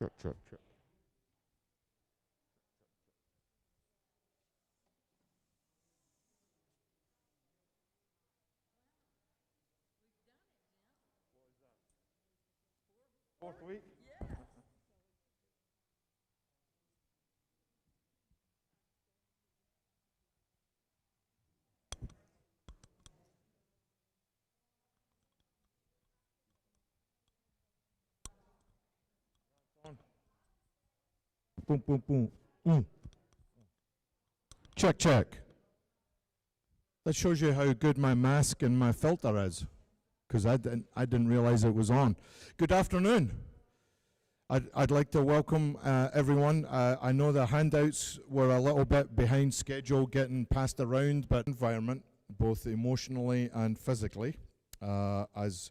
Check, check, check. Fourth week? Boom, boom, boom. Check, check. That shows you how good my mask and my filter is, because I didn't realize it was on. Good afternoon. I'd like to welcome everyone. I know the handouts were a little bit behind schedule getting passed around, but environment, both emotionally and physically, as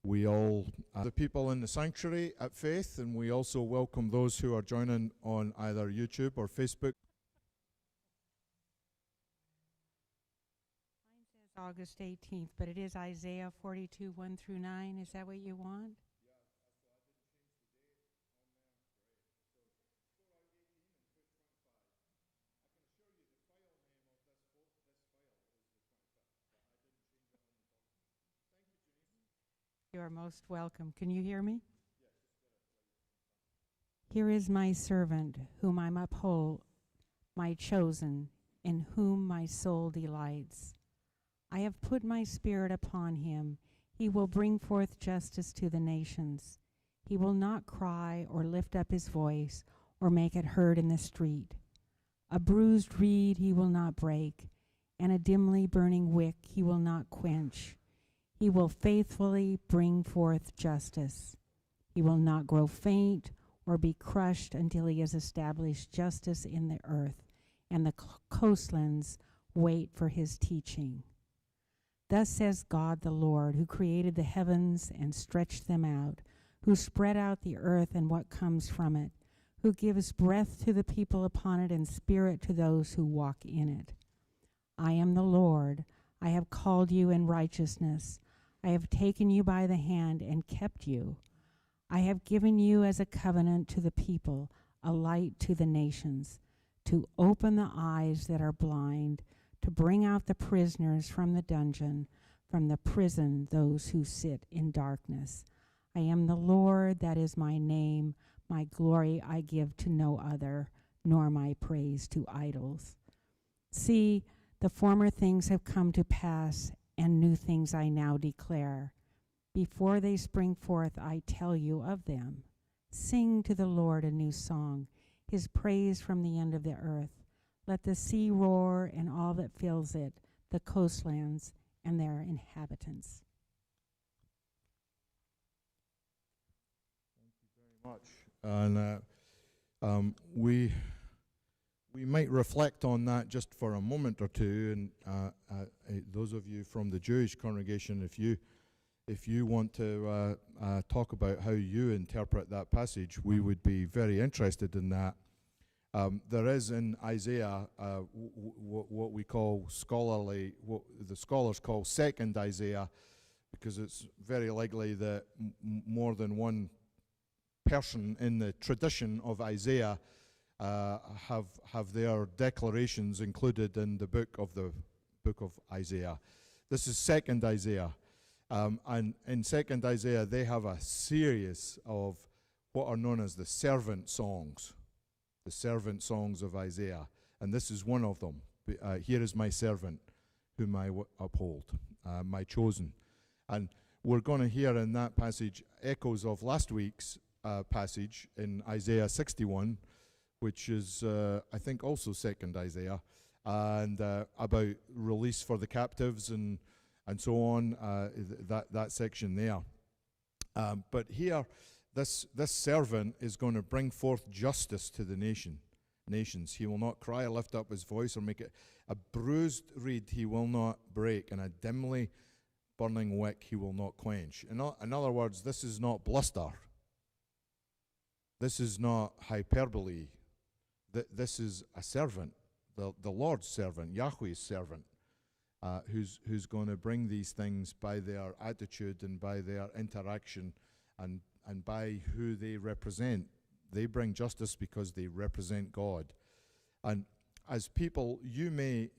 we all, the people in the sanctuary at Faith, and we also welcome those who are joining on either YouTube or Facebook. Mine says August 18th, but it is Isaiah 42, 1 through 9. Is that what you want? You are most welcome. Can you hear me? Here is my servant, whom I uphold, my chosen, in whom my soul delights. I have put my spirit upon him. He will bring forth justice to the nations. He will not cry or lift up his voice or make it heard in the street. A bruised reed he will not break, and a dimly burning wick he will not quench. He will faithfully bring forth justice. He will not grow faint or be crushed until he has established justice in the earth, and the coastlands wait for his teaching. Thus says God the Lord, who created the heavens and stretched them out, who spread out the earth and what comes from it, who gives breath to the people upon it and spirit to those who walk in it. I am the Lord. I have called you in righteousness. I have taken you by the hand and kept you. I have given you as a covenant to the people, a light to the nations, to open the eyes that are blind, to bring out the prisoners from the dungeon, from the prison those who sit in darkness. I am the Lord, that is my name. My glory I give to no other, nor my praise to idols. See, the former things have come to pass, and new things I now declare. Before they spring forth, I tell you of them. Sing to the Lord a new song, his praise from the end of the earth. Let the sea roar and all that fills it, the coastlands and their inhabitants. Thank you very much. And we might reflect on that just for a moment or two. And those of you from the Jewish congregation, if you want to talk about how you interpret that passage, we would be very interested in that. There is in Isaiah what we call scholarly, what the scholars call second Isaiah, because it's very likely that more than one person in the tradition of Isaiah have their declarations included in the book of Isaiah. This is second Isaiah. And in second Isaiah, they have a series of what are known as the servant songs of Isaiah. And this is one of them. Here is my servant, whom I uphold, my chosen. And we're going to hear in that passage echoes of last week's passage in Isaiah 61, which is, I think, also second Isaiah, and about release for the captives and so on, that section there. But here, this servant is going to bring forth justice to the nations. He will not cry or lift up his voice or make it. A bruised reed he will not break, and a dimly burning wick he will not quench. In other words, this is not bluster. This is not hyperbole. This is a servant, the Lord's servant, Yahweh's servant, who's going to bring these things by their attitude and by their interaction and by who they represent, They bring justice because they represent God. And as people, you may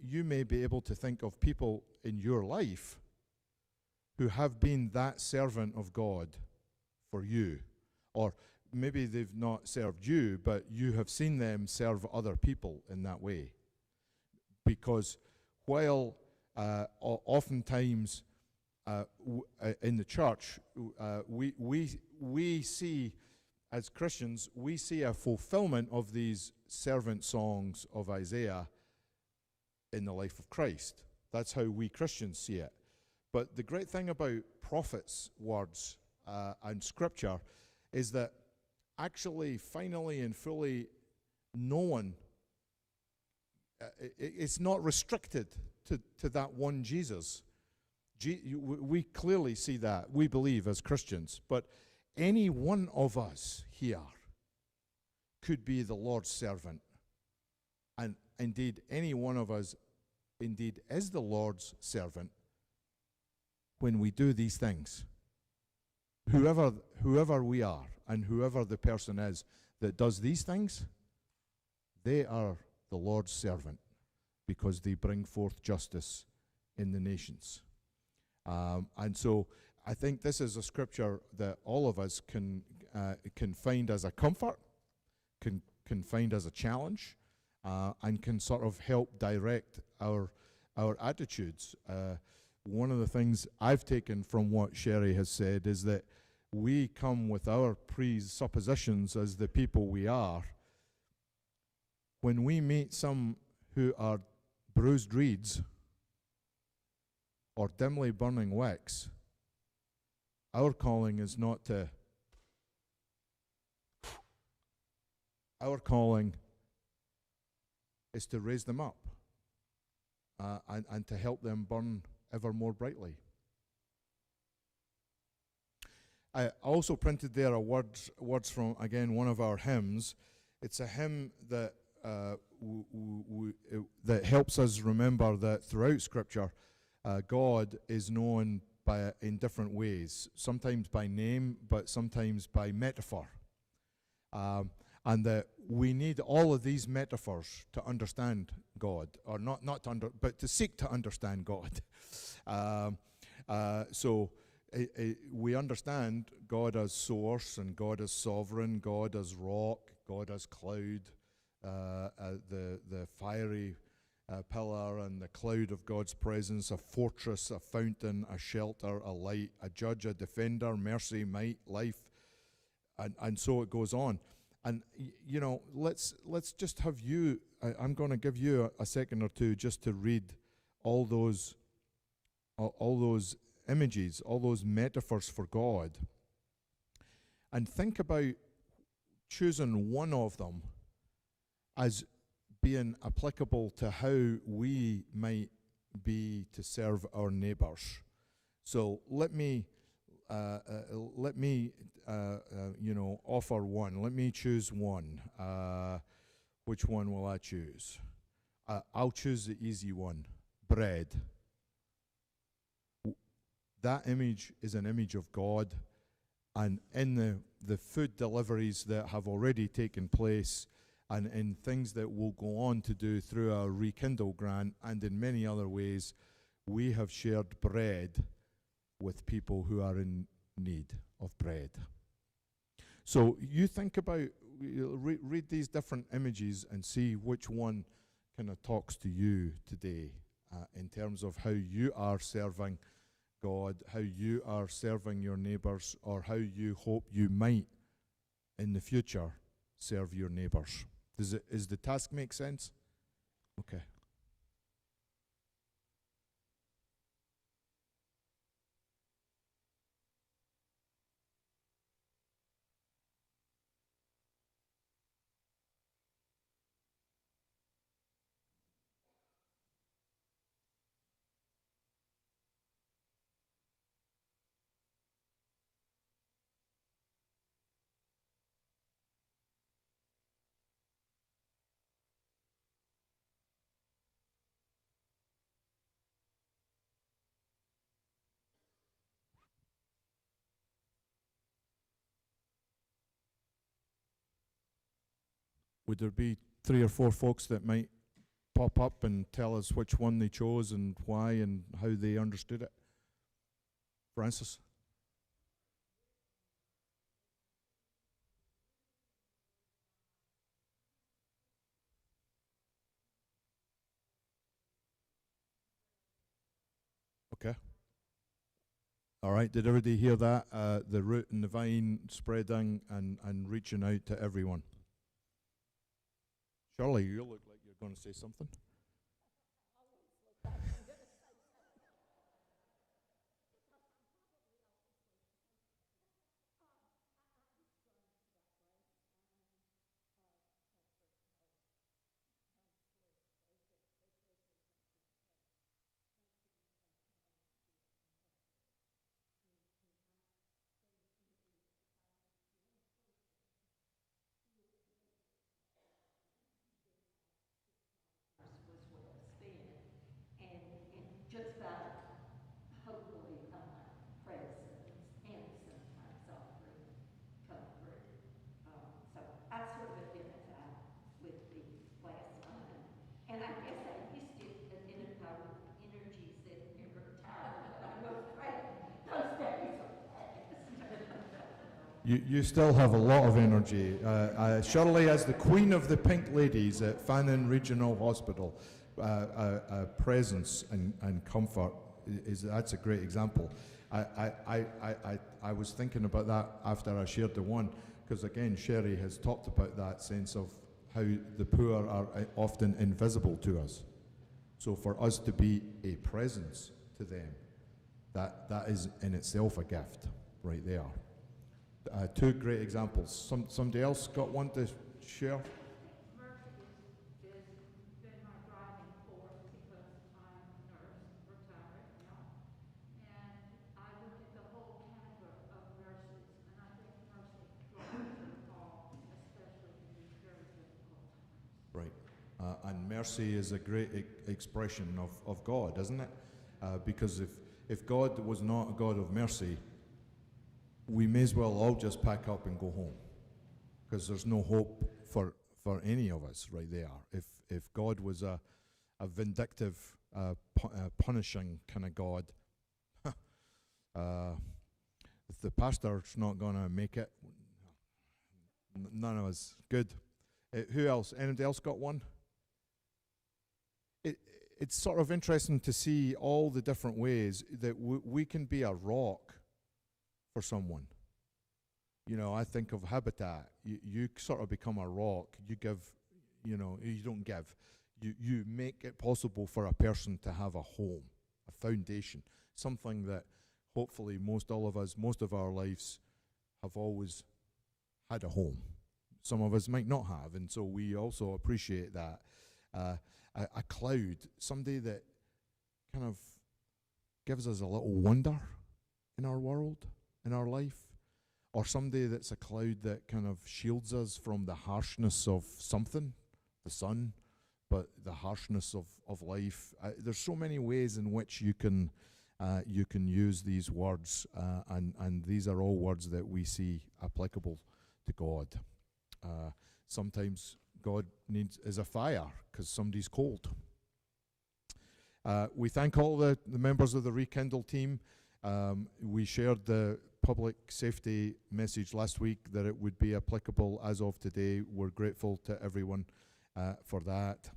be able to think of people in your life who have been that servant of God for you. Or maybe they've not served you, but you have seen them serve other people in that way. Because while oftentimes in the church, we see, as Christians, we see a fulfillment of these servant songs of Isaiah in the life of Christ. That's how we Christians see it. But the great thing about prophets' words and Scripture is that actually, finally and fully, no one, it's not restricted to that one Jesus. We clearly see that, we believe as Christians. But any one of us here could be the Lord's servant. And indeed, any one of us indeed is the Lord's servant when we do these things. Whoever we are and whoever the person is that does these things, they are the Lord's servant because they bring forth justice in the nations. And so I think this is a scripture that all of us can find as a comfort, can find as a challenge, and can sort of help direct our attitudes. One of the things I've taken from what Sherry has said is that we come with our presuppositions as the people we are. When we meet some who are bruised reeds or dimly burning wicks, our calling is not to. Our calling is to raise them up and to help them burn ever more brightly. I also printed there words from, again, one of our hymns. It's a hymn that that helps us remember that throughout Scripture, God is known in different ways, sometimes by name, but sometimes by metaphor. And that we need all of these metaphors to understand God, or but to seek to understand God. So we understand God as source, and God as sovereign, God as rock, God as cloud, the fiery pillar and the cloud of God's presence, a fortress, a fountain, a shelter, a light, a judge, a defender, mercy, might, life, and so it goes on. And you know, let's just have you. I'm going to give you a second or two just to read all those images, all those metaphors for God, and think about choosing one of them as being applicable to how we might be to serve our neighbors. So let me offer one. Let me choose one. Which one will I choose? I'll choose the easy one, bread. That image is an image of God, and in the food deliveries that have already taken place, and in things that we'll go on to do through our Rekindle grant, and in many other ways, we have shared bread with people who are in need of bread. So you think about, read these different images and see which one kind of talks to you today in terms of how you are serving God, how you are serving your neighbors, or how you hope you might in the future serve your neighbors. Does the task make sense? Okay. Would there be 3 or 4 folks that might pop up and tell us which one they chose and why and how they understood it? Francis? Okay. All right. Did everybody hear that? The root and the vine spreading and reaching out to everyone. Shirley, you look like you're going to say something. was well spent, and just by hopefully presence and sometimes offering comfort. So I sort of identify with the last line, and I guess I used to identify with energies that never retire, but I'm afraid those days are past. You still have a lot of energy. Shirley, as the queen of the pink ladies at Fannin Regional Hospital, presence and comfort that's a great example. I was thinking about that after I shared the one, because again, Sherry has talked about that sense of how the poor are often invisible to us. So for us to be a presence to them, that is in itself a gift, right there. 2 great examples. Somebody else got one to share? Mercy has been my driving force because I'm a nurse, retired now, and I look at the whole caliber of nurses, and I think mercy draws them all, especially in these very difficult times. Right. And mercy is a great expression of God, isn't it? Because if God was not a God of mercy, we may as well all just pack up and go home, because there's no hope for any of us right there. If God was a vindictive, punishing kind of God, if the pastor's not going to make it, none of us. Good. Who else? Anybody else got one? It's sort of interesting to see all the different ways that we can be a rock for someone. You know, I think of Habitat. You sort of become a rock. You give, you don't give. You make it possible for a person to have a home, a foundation, something that hopefully most of our lives have always had a home. Some of us might not have, and so we also appreciate that. A cloud, somebody that kind of gives us a little wonder in our world, in our life, or somebody that's a cloud that kind of shields us from the harshness of something, the sun, but the harshness of life. There's so many ways in which you can use these words, and these are all words that we see applicable to God. Sometimes God is a fire because somebody's cold. We thank all the members of the Rekindle team. We shared the public safety message last week that it would be applicable as of today. We're grateful to everyone for that.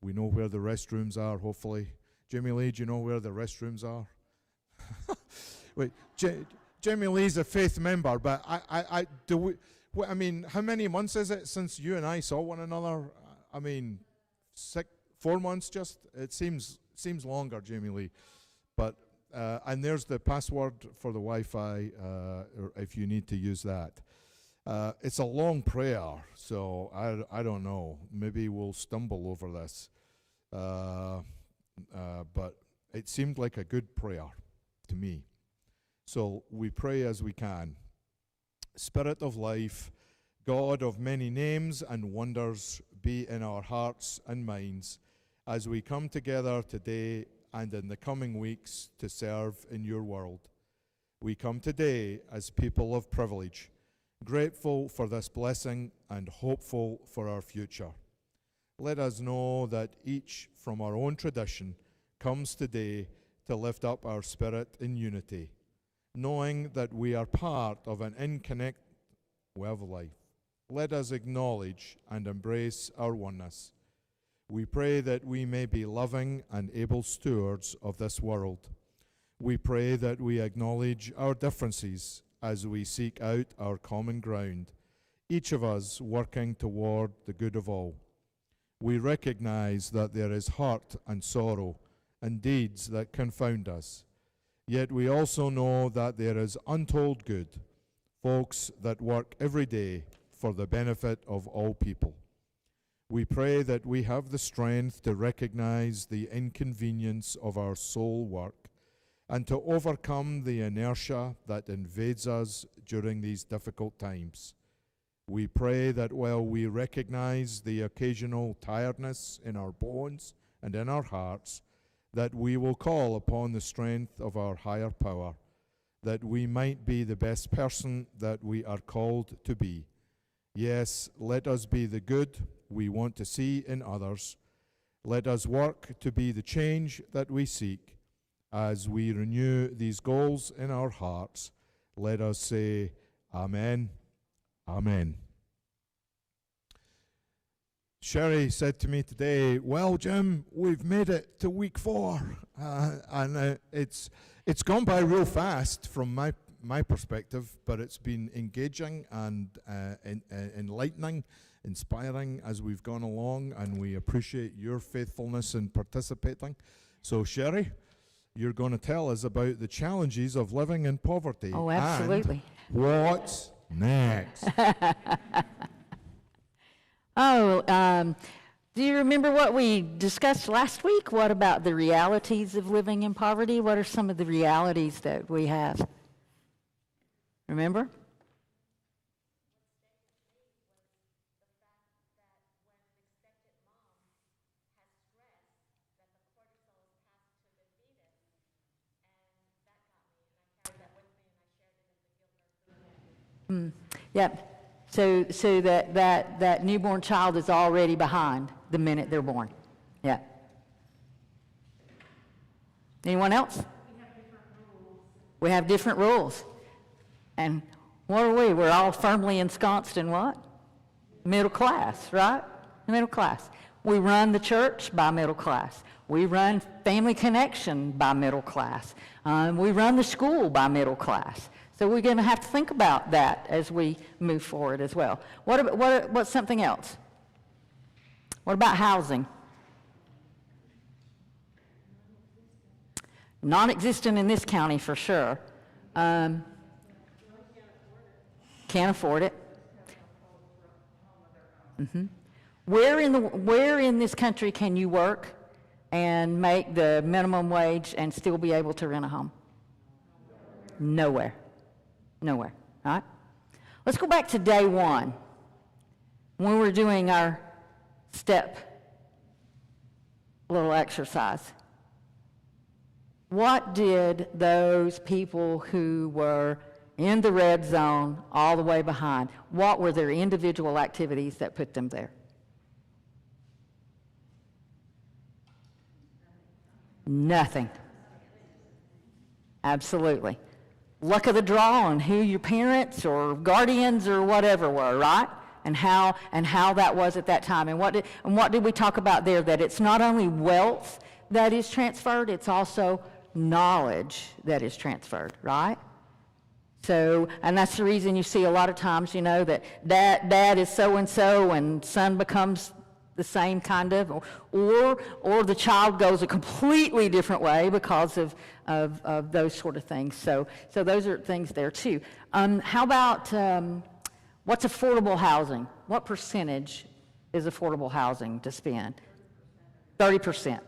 We know where the restrooms are, hopefully. Jamie Lee, do you know where the restrooms are? Wait, Jamie Lee's a faith member, but I mean, how many months is it since you and I saw one another? I mean, 4 months just? It seems longer, Jamie Lee. But and there's the password for the Wi-Fi if you need to use that. It's a long prayer, so I don't know. Maybe we'll stumble over this. But it seemed like a good prayer to me. So we pray as we can. Spirit of life, God of many names and wonders, be in our hearts and minds as we come together today and in the coming weeks to serve in your world. We come today as people of privilege, grateful for this blessing and hopeful for our future. Let us know that each from our own tradition comes today to lift up our spirit in unity, knowing that we are part of an inconnected way of life. Let us acknowledge and embrace our oneness. We pray that we may be loving and able stewards of this world. We pray that we acknowledge our differences as we seek out our common ground, each of us working toward the good of all. We recognize that there is hurt and sorrow and deeds that confound us. Yet we also know that there is untold good, folks that work every day for the benefit of all people. We pray that we have the strength to recognize the inconvenience of our soul work and to overcome the inertia that invades us during these difficult times. We pray that while we recognize the occasional tiredness in our bones and in our hearts, that we will call upon the strength of our higher power, that we might be the best person that we are called to be. Yes, let us be the good we want to see in others. Let us work to be the change that we seek. As we renew these goals in our hearts, let us say, Amen. Amen. Sherry said to me today, well, Jim, we've made it to week 4. And it's gone by real fast from my perspective, but it's been engaging and enlightening, inspiring as we've gone along, and we appreciate your faithfulness in participating. So, Sherry, you're going to tell us about the challenges of living in poverty. Oh, absolutely. And what's next? Do you remember what we discussed last week? What about the realities of living in poverty? What are some of the realities that we have? Remember? Yep. So that newborn child is already behind the minute they're born. Yeah. Anyone else? We have different rules. And what are we? We're all firmly ensconced in what? Middle class, right? Middle class. We run the church by middle class. We run Family Connection by middle class. We run the school by middle class. So we're going to have to think about that as we move forward as well. What's something else? What about housing? Non-existent in this county for sure. Can't afford it. Mm-hmm. Where in this country can you work and make the minimum wage and still be able to rent a home? Nowhere. Nowhere, right? Let's go back to day 1 when we were doing our step little exercise. What did those people who were in the red zone all the way behind, what were their individual activities that put them there? Nothing. Absolutely. Luck of the draw on who your parents or guardians or whatever were, right? And how that was at that time. And what did we talk about there? That it's not only wealth that is transferred, it's also knowledge that is transferred, right? So, and that's the reason you see a lot of times, that dad is so-and-so and son becomes the same kind of, or the child goes a completely different way because of those sort of things. So those are things there too. How about what's affordable housing? What percentage is affordable housing to spend? 30%.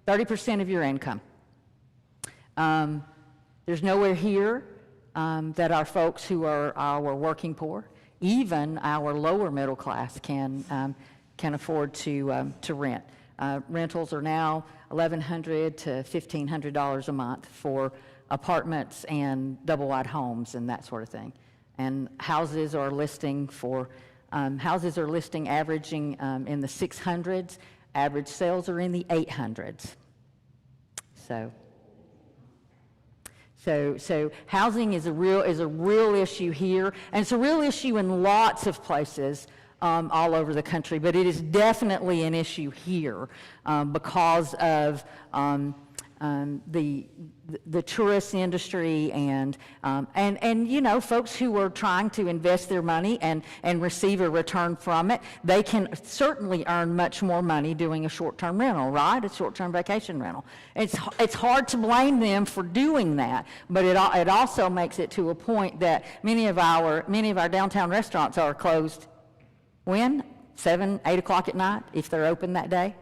30% of your income. There's nowhere here that our folks who are our working poor, even our lower middle class, can afford to rent. Rentals are now $1,100 to $1,500 a month for apartments and double-wide homes and that sort of thing. and houses are listing averaging in the 600s. Average sales are in the 800s. So housing is a real issue here, and it's a real issue in lots of places all over the country. But it is definitely an issue here because of the tourist industry and you know, folks who are trying to invest their money and receive a return from it. They can certainly earn much more money doing a short-term rental, right? A short-term vacation rental. It's hard to blame them for doing that, but it also makes it to a point that many of our downtown restaurants are closed when 7, 8 o'clock at night if they're open that day.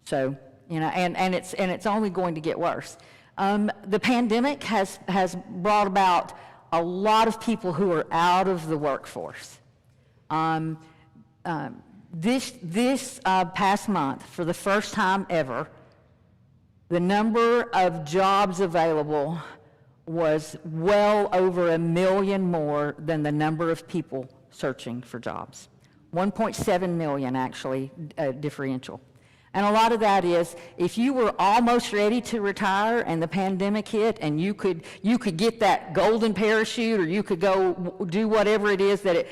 So, you know, and it's only going to get worse. The pandemic has brought about a lot of people who are out of the workforce. This past month, for the first time ever, the number of jobs available was well over 1 million more than the number of people searching for jobs. 1.7 million actually differential. And a lot of that is, if you were almost ready to retire and the pandemic hit and you could get that golden parachute, or you could go do whatever it is that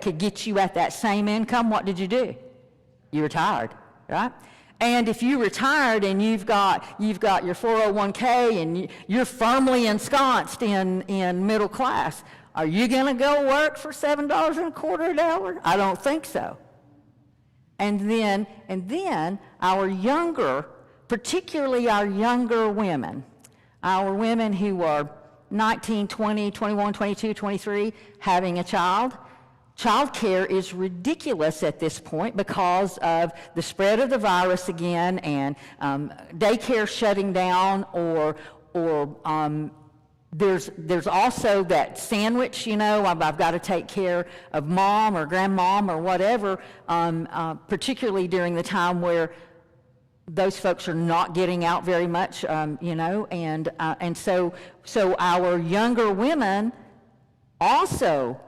could get you at that same income, what did you do? You retired, right? And if you retired and you've got your 401k and you're firmly ensconced in middle class, are you going to go work for $7.25 an hour? I don't think so. And then our younger, particularly our younger women, our women who are 19, 20, 21, 22, 23, having a child, child care is ridiculous at this point because of the spread of the virus again, and daycare shutting down, or there's also that sandwich, you know, I've got to take care of mom or grandmom or whatever, particularly during the time where those folks are not getting out very much, you know, and so our younger women also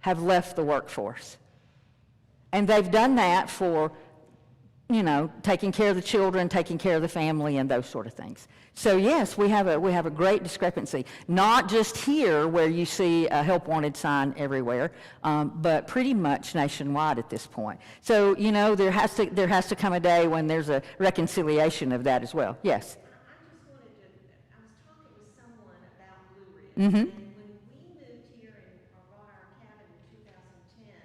have left the workforce. And they've done that for, you know, taking care of the children, taking care of the family, and those sort of things. So yes, we have a great discrepancy, not just here where you see a help wanted sign everywhere, but pretty much nationwide at this point. So, you know, there has to come a day when there's a reconciliation of that as well. Yes. I was talking with someone about Blue Ridge, and when we moved here and bought our cabin in 2010,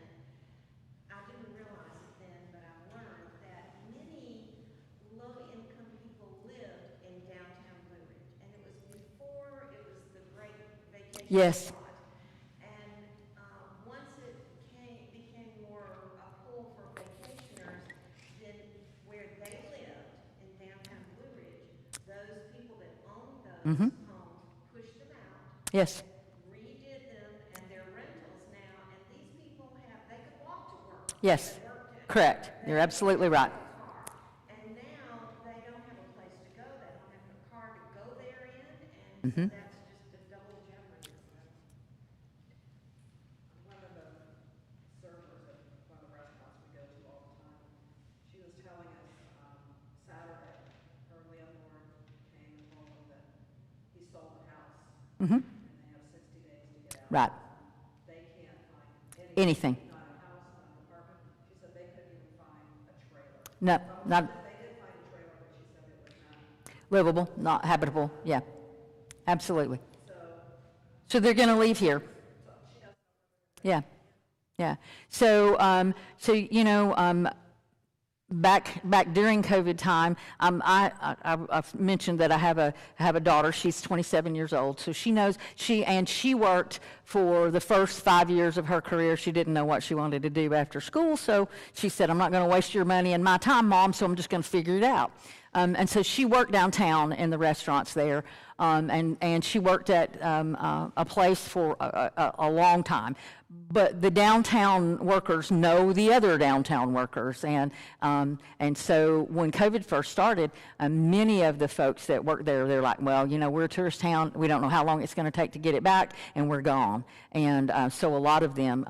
I didn't realize it then, but I learned that many low-income people lived in downtown Blue Ridge, and it was before it was the great vacation Yes. spot. And once it became more a pull for vacationers, then where they lived in downtown Blue Ridge, those people that owned those homes pushed them out, Yes. redid them, and they're rentals now, and these people they could walk to work. Yes. They worked at Correct. You're absolutely right. car. And now they don't have a place to go, they don't have a car to go there in, and so that's just a double jeopardy. One of the servers at one of the restaurants we go to all the time, she was telling us Saturday, her landlord came and told them that he sold the house, and they have 60 days to get out. Right. They can't find Anything. not a house, not an apartment. She said they couldn't even find a trailer. No, not They did find a trailer, but she said it was not. livable, not habitable. Yeah. Absolutely. So they're going to leave here. Yeah. Yeah. So, you know, back during COVID time, I've mentioned that I have a daughter. She's 27 years old, so she knows she worked for the first 5 years of her career. She didn't know what she wanted to do after school, so she said, "I'm not going to waste your money and my time, Mom, so I'm just going to figure it out." And so she worked downtown in the restaurants there, and she worked at a place for a long time. But the downtown workers know the other downtown workers, and so when COVID first started, many of the folks that work there, they're like, well, you know, we're a tourist town, we don't know how long it's going to take to get it back, and we're gone. And so a lot of them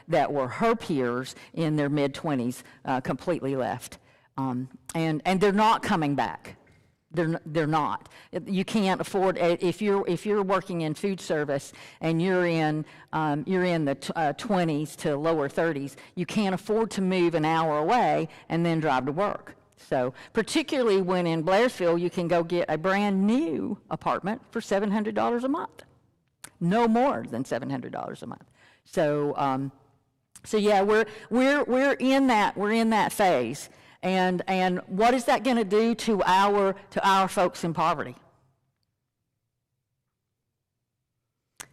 that were her peers in their mid-20s completely left, and they're not coming back. They're not. You can't afford, if you're working in food service and you're in the 20s to lower 30s, you can't afford to move an hour away and then drive to work. So particularly when in Blairsville you can go get a brand new apartment for $700 a month, no more than $700 a month. So yeah, we're in that phase. And what is that going to do to our folks in poverty? It's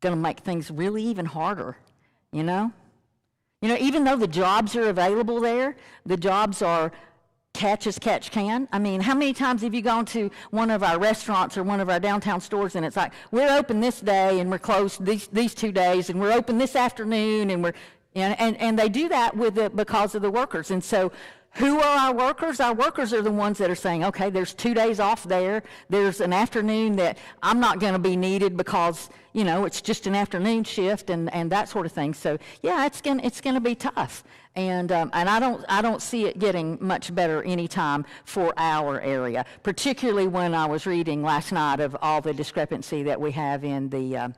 going to make things really even harder, you know? You know, even though the jobs are available there, the jobs are catch as catch can. I mean, how many times have you gone to one of our restaurants or one of our downtown stores and it's like, we're open this day and we're closed these 2 days, and we're open this afternoon, and and they do that because of the workers. And so who are our workers? Our workers are the ones that are saying, okay, there's 2 days off there. There's an afternoon that I'm not going to be needed because, you know, it's just an afternoon shift and that sort of thing. So yeah, it's going to be tough. And I don't see it getting much better anytime for our area, particularly when I was reading last night of all the discrepancy that we have in the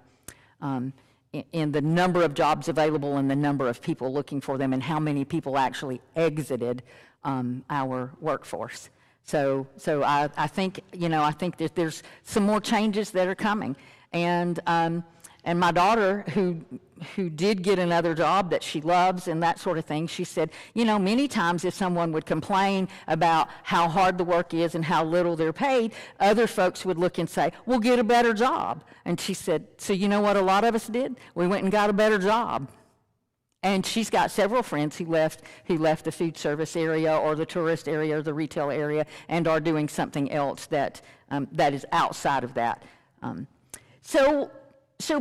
number of jobs available and the number of people looking for them, and how many people actually exited our workforce. So I think that there's some more changes that are coming. And my daughter, who did get another job that she loves and that sort of thing, she said, you know, many times if someone would complain about how hard the work is and how little they're paid, other folks would look and say, well, get a better job. And she said, so you know what a lot of us did? We went and got a better job. And she's got several friends who left the food service area or the tourist area or the retail area and are doing something else that is outside of that. So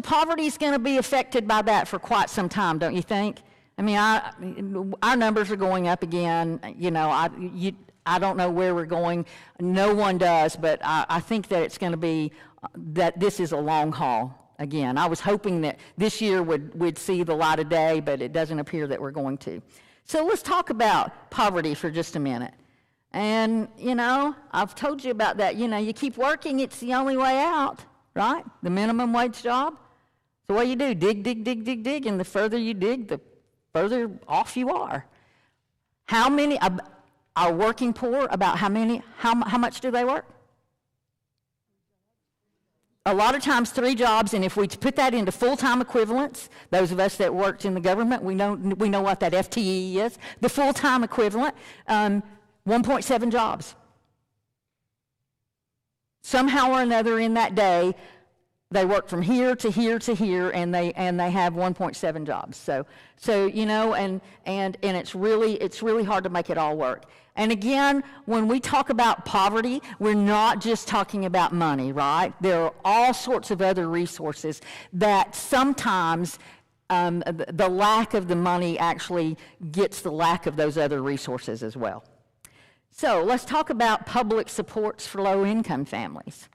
poverty is going to be affected by that for quite some time, don't you think? I mean, our numbers are going up again. You know, I don't know where we're going. No one does, but I think that it's going to be that this is a long haul. Again, I was hoping that this year would see the light of day, but it doesn't appear that we're going to. So let's talk about poverty for just a minute. And, you know, I've told you about that. You know, you keep working, it's the only way out, right? The minimum wage job. So what do? Dig, and the further you dig, the further off you are. How many are working poor? About how much do they work? A lot of times 3 jobs, and if we put that into full-time equivalents, those of us that worked in the government, we know what that FTE is. The full-time equivalent, 1.7 jobs. Somehow or another in that day, they work from here to here to here, and they have 1.7 jobs. So you know, and it's really hard to make it all work. And again, when we talk about poverty, we're not just talking about money, right? There are all sorts of other resources that sometimes the lack of the money actually gets the lack of those other resources as well. So let's talk about public supports for low-income families.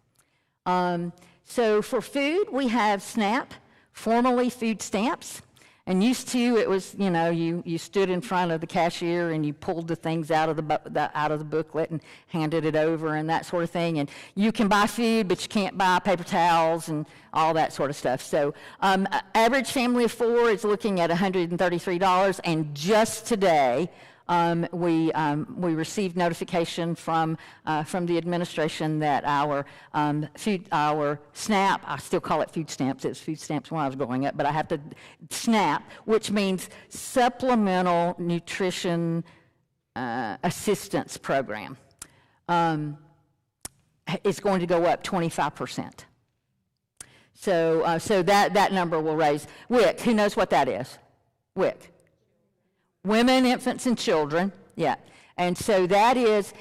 So for food, we have SNAP, formerly food stamps. And used to, it was, you know, you stood in front of the cashier and you pulled the things out of the booklet and handed it over and that sort of thing. And you can buy food, but you can't buy paper towels and all that sort of stuff. So average family of 4 is looking at $133. And just today, we received notification from the administration that our SNAP, I still call it food stamps, it was food stamps when I was growing up, but I have to, SNAP, which means Supplemental Nutrition Assistance Program, is going to go up 25%. So that number will raise. WIC, who knows what that is? WIC. Women, infants, and children, yeah. And so that is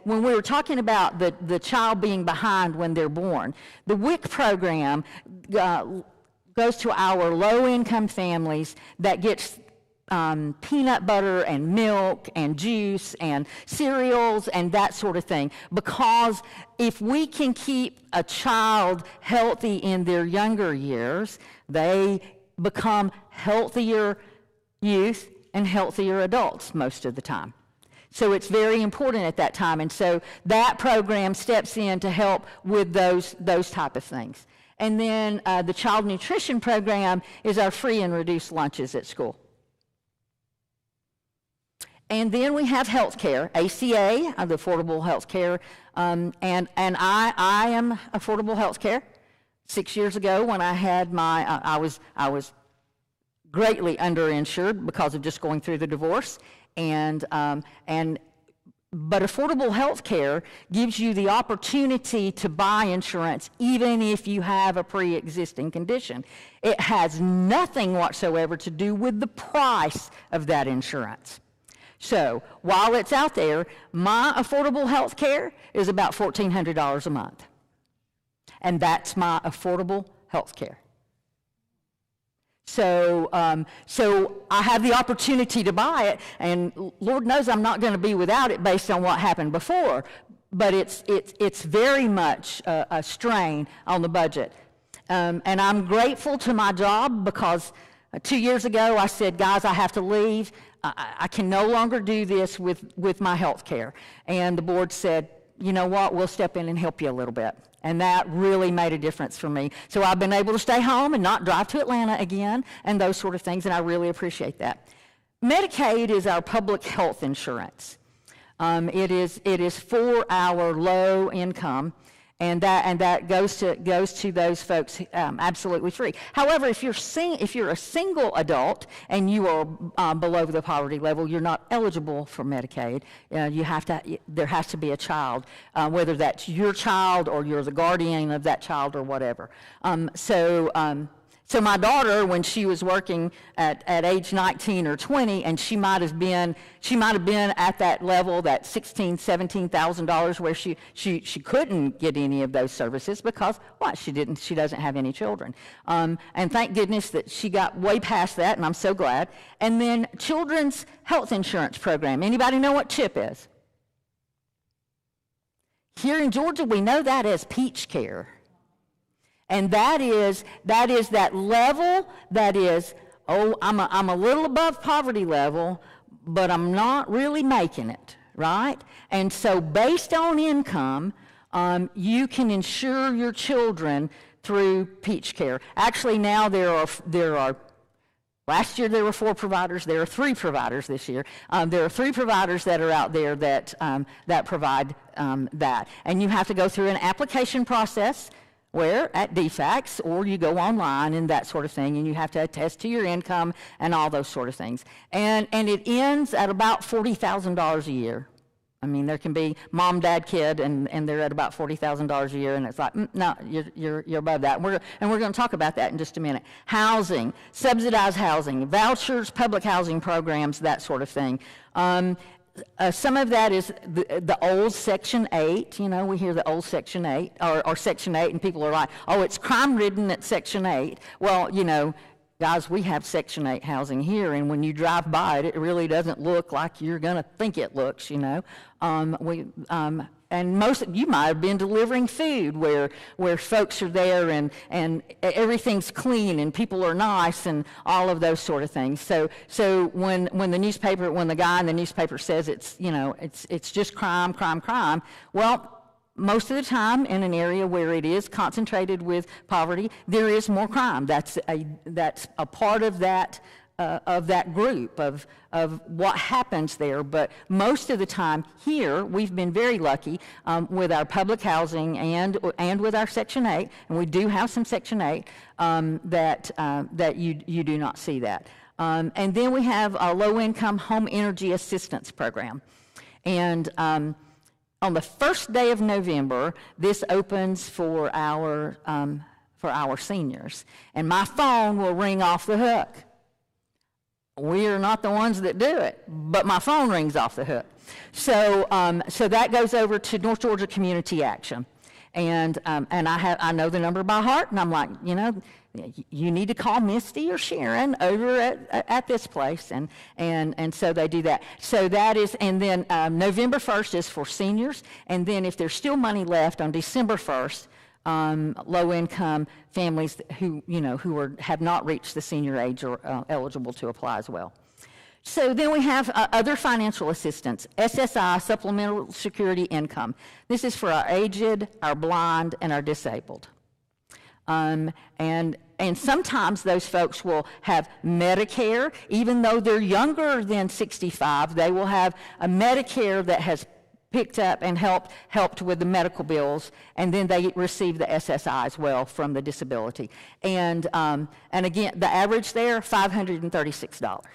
when we were talking about the child being behind when they're born. The WIC program goes to our low-income families that gets peanut butter and milk and juice and cereals and that sort of thing. Because if we can keep a child healthy in their younger years, they become healthier youth and healthier adults most of the time. So it's very important at that time. And so that program steps in to help with those type of things. And then the child nutrition program is our free and reduced lunches at school. And then we have health care, ACA, the affordable health care. And I am affordable health care. 6 years ago when I had I was greatly underinsured because of just going through the divorce. But affordable health care gives you the opportunity to buy insurance even if you have a pre-existing condition. It has nothing whatsoever to do with the price of that insurance. So while it's out there, my affordable health care is about $1,400 a month. And that's my affordable health care. So I have the opportunity to buy it, and Lord knows I'm not going to be without it based on what happened before. But it's very much a strain on the budget, and I'm grateful to my job because 2 years ago I said, guys, I have to leave. I can no longer do this with my health care, and the board said, you know what, we'll step in and help you a little bit. And that really made a difference for me. So I've been able to stay home and not drive to Atlanta again and those sort of things, and I really appreciate that. Medicaid is our public health insurance. It is for our low income, and that goes to those folks absolutely free. However, if you're a single adult and you are below the poverty level, you're not eligible for Medicaid. There has to be a child, whether that's your child or you're the guardian of that child or whatever. So my daughter, when she was working at age 19 or 20, and she might have been at that level, that $16,000-$17,000, where she couldn't get any of those services because she doesn't have any children. And thank goodness that she got way past that, and I'm so glad. And then Children's Health Insurance Program. Anybody know what CHIP is? Here in Georgia, we know that as Peach Care. And that is that level that is, I'm a little above poverty level, but I'm not really making it, right? And so based on income, you can insure your children through Peach Care. Actually, now there are last year there were 4 providers. There are 3 providers this year. There are 3 providers that are out there that provide that. And you have to go through an application process where at DFACS, or you go online and that sort of thing, and you have to attest to your income and all those sort of things. And it ends at about $40,000 a year. I mean, there can be mom, dad, kid, and they're at about $40,000 a year, and it's like, no, you're above that. And we're going to talk about that in just a minute. Housing, subsidized housing, vouchers, public housing programs, that sort of thing. Some of that is the old Section 8. You know, we hear the old Section 8, or Section 8, and people are like, oh, it's crime-ridden at Section 8. Well, you know, guys, we have Section 8 housing here, and when you drive by it, it really doesn't look like you're going to think it looks, you know. And you might have been delivering food where folks are there and everything's clean and people are nice and all of those sort of things. So when the guy in the newspaper says it's just crime, well, most of the time in an area where it is concentrated with poverty, there is more crime. That's a part of that group of what happens there. But most of the time here, we've been very lucky with our public housing and with our Section 8, and we do have some Section 8 that you do not see that. And then we have a low-income home energy assistance program. And on the first day of November, this opens for our seniors, and my phone will ring off the hook. we are not the ones that do it, but my phone rings off the hook. So, so that goes over to North Georgia Community Action. And I know the number by heart, and I'm like, you know, you need to call Misty or Sharon over at this place, and so they do that. So that is, and then November 1st is for seniors, and then if there's still money left on December 1st, low-income families who have not reached the senior age are eligible to apply as well. So then we have other financial assistance, SSI, Supplemental Security Income. This is for our aged, our blind, and our disabled. And sometimes those folks will have Medicare, even though they're younger than 65, they will have a Medicare that has picked up and helped with the medical bills, and then they receive the SSI as well from the disability. And again, the average there, $536.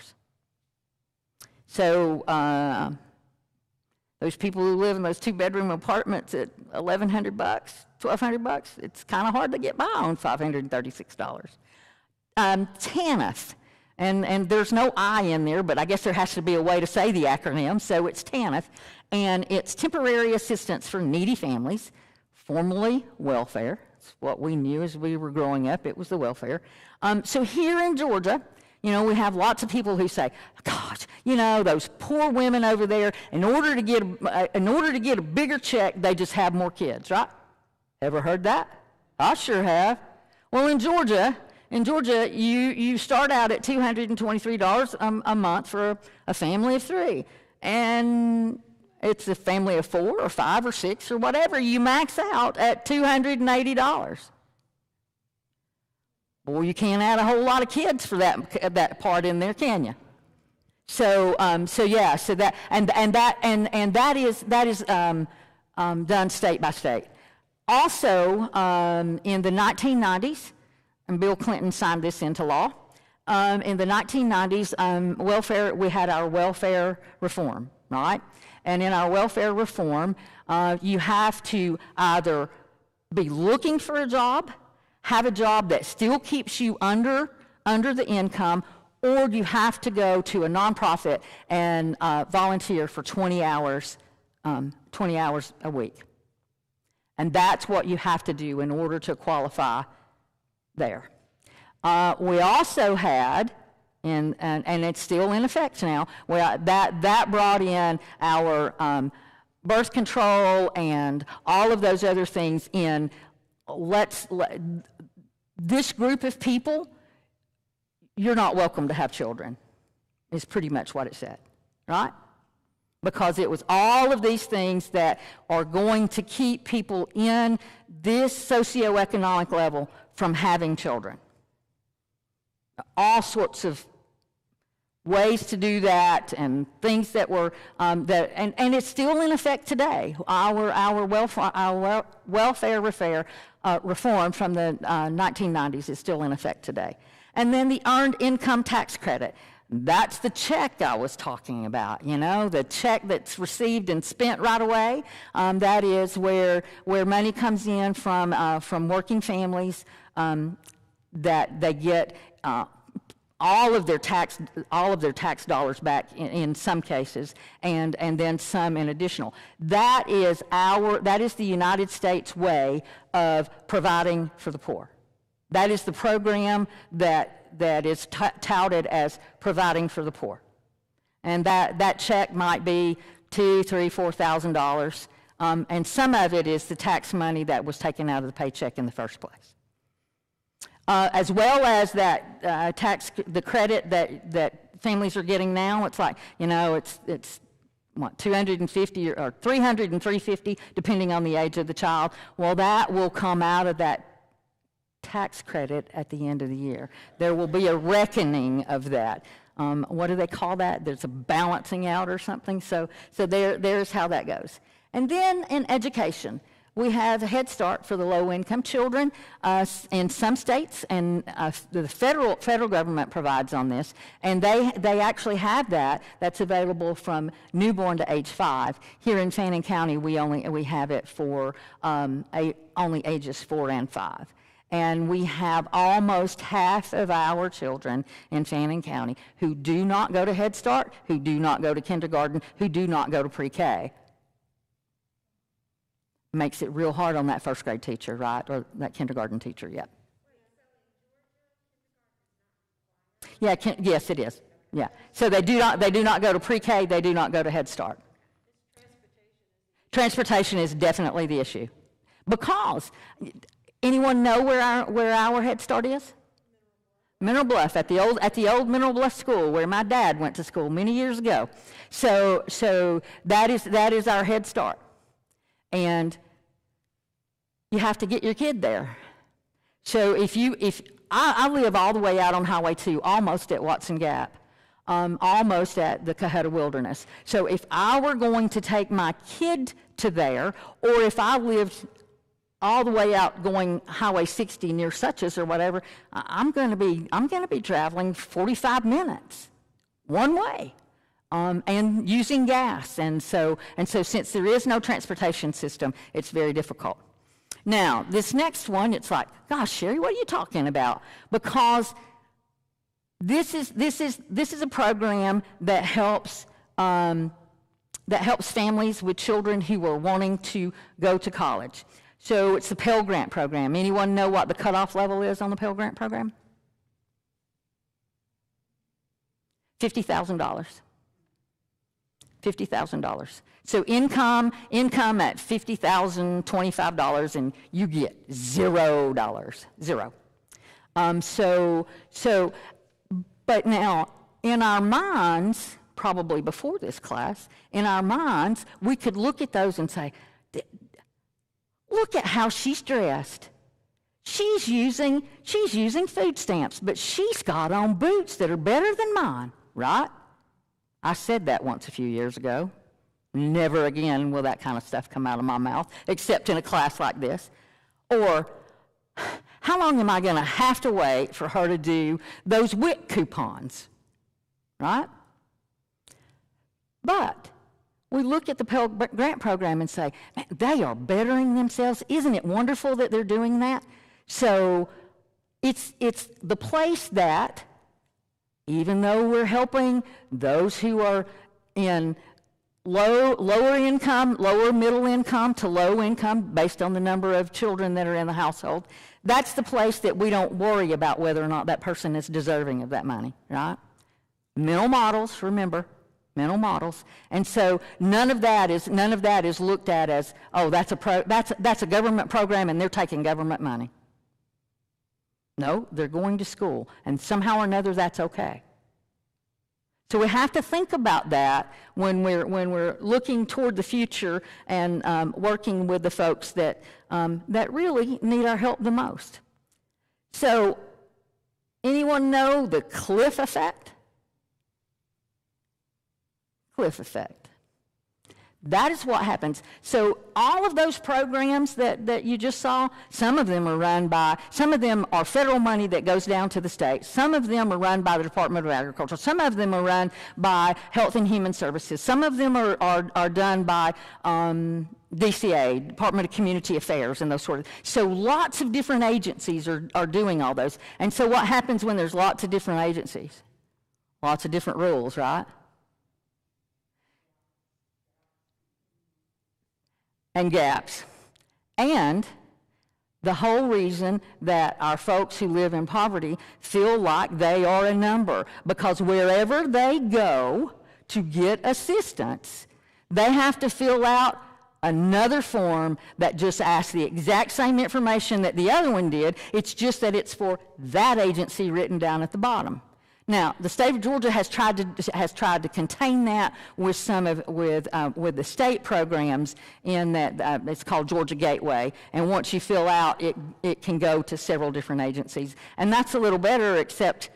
So those people who live in those 2-bedroom apartments at $1,100, $1,200, it's kind of hard to get by on $536. TANF, and there's no I in there, but I guess there has to be a way to say the acronym, so it's TANF, and it's Temporary Assistance for Needy Families, formerly welfare. It's what we knew as we were growing up, it was the welfare. So here in Georgia, you know, we have lots of people who say, gosh, you know, those poor women over there, in order to get a bigger check, they just have more kids, right? Ever heard that? I sure have. Well, in Georgia, you start out at $223 a month for a family of 3. And it's a family of 4 or 5 or 6 or whatever. You max out at $280. Well, you can't add a whole lot of kids for that part in there, can you? So yeah, so that that is done state by state. Also, in the 1990s, and Bill Clinton signed this into law. In the 1990s, welfare, we had our welfare reform, right? And in our welfare reform, you have to either be looking for a job, have a job that still keeps you under the income, or you have to go to a nonprofit and volunteer for 20 hours a week. And that's what you have to do in order to qualify there. We also had, and it's still in effect now, that brought in our birth control and all of those other things in. This group of people, you're not welcome to have children, is pretty much what it said, right? Because it was all of these things that are going to keep people in this socioeconomic level from having children. All sorts of ways to do that, and things that were and it's still in effect today. Our welfare reform from the 1990s is still in effect today. And then the Earned Income Tax Credit. That's the check I was talking about, you know, the check that's received and spent right away. That is where money comes in from working families that they get all of their tax dollars back in some cases, and then some in additional. That is the United States way of providing for the poor. That is the program that is touted as providing for the poor. And that check might be $2,000, $3,000, $4,000, and some of it is the tax money that was taken out of the paycheck in the first place. As well as that the credit that families are getting now. It's like, you know, it's what, $250 or $300 and $350, depending on the age of the child. Well, that will come out of that tax credit at the end of the year. There will be a reckoning of that. What do they call that? There's a balancing out or something. So there's how that goes. And then in education, we have a Head Start for the low-income children in some states, and the federal government provides on this, and they actually have that. That's available from newborn to age 5. Here in Fannin County, we have it for only ages 4 and 5. And we have almost half of our children in Fannin County who do not go to Head Start, who do not go to kindergarten, who do not go to pre-K. Makes it real hard on that first grade teacher, right? Or that kindergarten teacher, yep. Yeah, yes, it is. Yeah. So they do not go to pre-K, they do not go to Head Start. Transportation is definitely the issue. Because, anyone know where our Head Start is? Mineral Bluff, at the old Mineral Bluff school where my dad went to school many years ago. So that is our Head Start. And you have to get your kid there. So if I live all the way out on Highway 2, almost at Watson Gap, almost at the Cohutta Wilderness. So if I were going to take my kid to there, or if I lived all the way out going Highway 60 near Suches or whatever, I'm going to be traveling 45 minutes one way. And using gas, and so since there is no transportation system, it's very difficult. Now, this next one, it's like, gosh, Sherry, what are you talking about? Because this is a program that helps families with children who are wanting to go to college. So it's the Pell Grant program. Anyone know what the cutoff level is on the Pell Grant program? $50,000. $50,000. So income at $50,025, and you get $0. Zero. But now, in our minds, probably before this class, in our minds, we could look at those and say, look at how she's dressed. She's using food stamps, but she's got on boots that are better than mine, right? I said that once a few years ago. Never again will that kind of stuff come out of my mouth, except in a class like this. Or, how long am I going to have to wait for her to do those WIC coupons, right? But we look at the Pell Grant program and say, man, they are bettering themselves. Isn't it wonderful that they're doing that? So it's the place that, even though we're helping those who are in lower income, lower middle income to low income, based on the number of children that are in the household, that's the place that we don't worry about whether or not that person is deserving of that money, right? Mental models, remember, mental models. And so none of that is looked at as, oh, that's a government program and they're taking government money. No, they're going to school, and somehow or another that's okay. So we have to think about that when we're looking toward the future and working with the folks that really need our help the most. So, anyone know the cliff effect? Cliff effect. That is what happens. So all of those programs that you just saw, some of them are federal money that goes down to the state. Some of them are run by the Department of Agriculture. Some of them are run by Health and Human Services. Some of them are done by DCA, Department of Community Affairs, and those sort of. So lots of different agencies are doing all those. And so what happens when there's lots of different agencies? Lots of different rules, right? And gaps. And the whole reason that our folks who live in poverty feel like they are a number, because wherever they go to get assistance, they have to fill out another form that just asks the exact same information that the other one did. It's just that it's for that agency written down at the bottom. Now, the state of Georgia has tried to contain that with the state programs in that it's called Georgia Gateway, and once you fill out, it can go to several different agencies, and that's a little better, except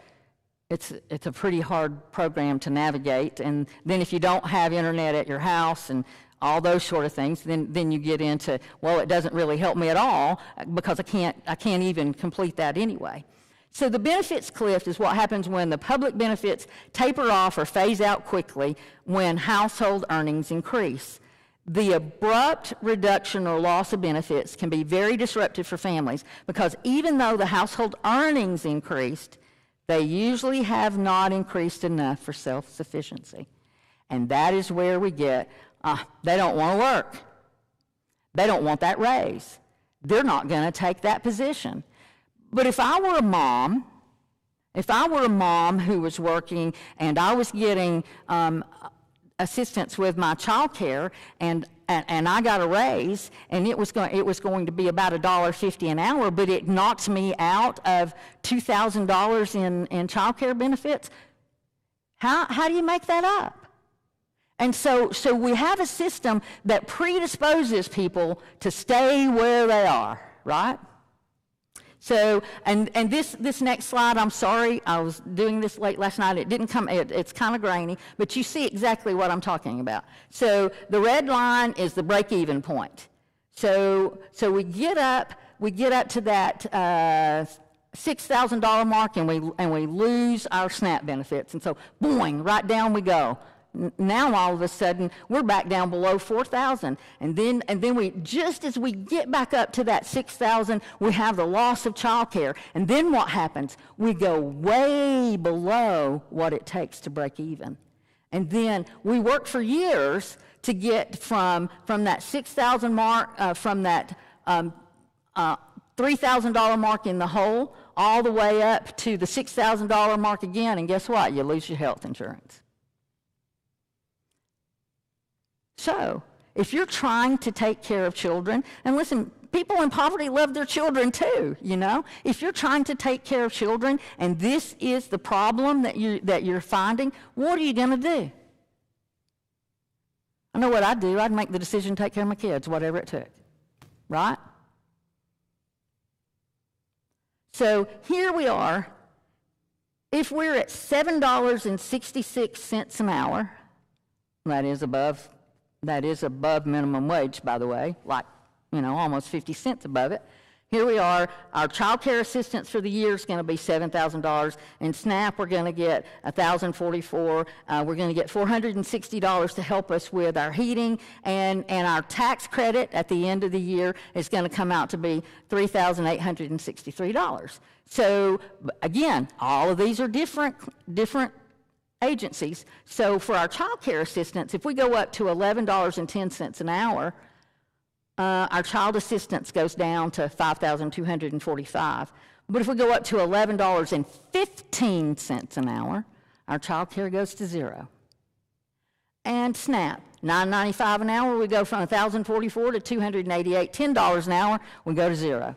it's a pretty hard program to navigate. And then if you don't have internet at your house and all those sort of things, then you get into, well, it doesn't really help me at all because I can't even complete that anyway. So the benefits cliff is what happens when the public benefits taper off or phase out quickly when household earnings increase. The abrupt reduction or loss of benefits can be very disruptive for families because even though the household earnings increased, they usually have not increased enough for self-sufficiency. And that is where we get, they don't want to work. They don't want that raise. They're not going to take that position. But if I were a mom who was working and I was getting assistance with my child care and I got a raise and it was going to be about $1.50 an hour, but it knocked me out of $2,000 in child care benefits, how do you make that up? And so we have a system that predisposes people to stay where they are, right? So, and this next slide, I'm sorry, I was doing this late last night. It didn't come, it's kind of grainy, but you see exactly what I'm talking about. So the red line is the break-even point. So we get up to that $6,000 mark and we lose our SNAP benefits. And so, boing, right down we go. Now all of a sudden we're back down below 4,000, and then we, just as we get back up to that 6,000, we have the loss of child care, and then what happens? We go way below what it takes to break even, and then we work for years to get from that 6,000 mark, from that $3,000 mark in the hole, all the way up to the $6,000 mark again, and guess what? You lose your health insurance. So, if you're trying to take care of children, and listen, people in poverty love their children too, you know? If you're trying to take care of children and this is the problem that you're finding, what are you going to do? I know what I'd do. I'd make the decision to take care of my kids, whatever it took, right? So here we are. If we're at $7.66 an hour, that is above minimum wage, by the way, like, almost 50 cents above it. Here we are. Our child care assistance for the year is going to be $7,000. In SNAP, we're going to get $1,044. We're going to get $460 to help us with our heating, and our tax credit at the end of the year is going to come out to be $3,863. So, again, all of these are different agencies. So for our child care assistance, if we go up to $11.10 an hour, our child assistance goes down to $5,245. But if we go up to $11.15 an hour, our child care goes to zero. And SNAP, $9.95 an hour, we go from $1,044 to $288. $10 an hour, we go to zero.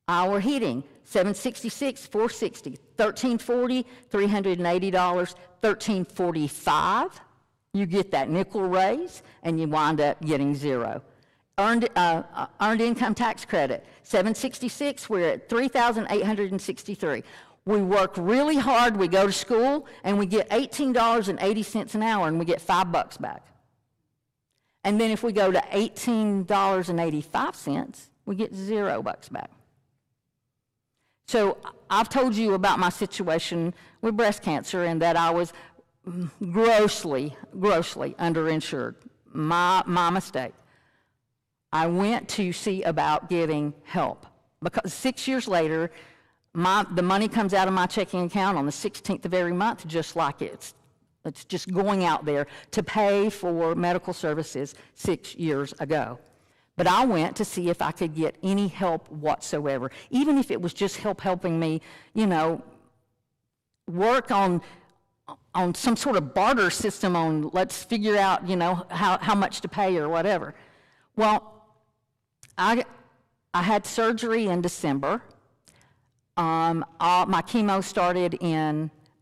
Our heating, $766, $460, $1,340, $380, $1,345. You get that nickel raise, and you wind up getting zero. Earned income tax credit, $766. We're at $3,863. We work really hard. We go to school, and we get $18.80 an hour, and we get $5 back. And then if we go to $18.85, we get $0 back. So I've told you about my situation with breast cancer and that I was grossly underinsured. My mistake. I went to see about getting help because 6 years later, the money comes out of my checking account on the 16th of every month, just like it's just going out there to pay for medical services 6 years ago. But I went to see if I could get any help whatsoever, even if it was just helping me, work on some sort of barter system on let's figure out, how much to pay or whatever. Well, I had surgery in December. My chemo started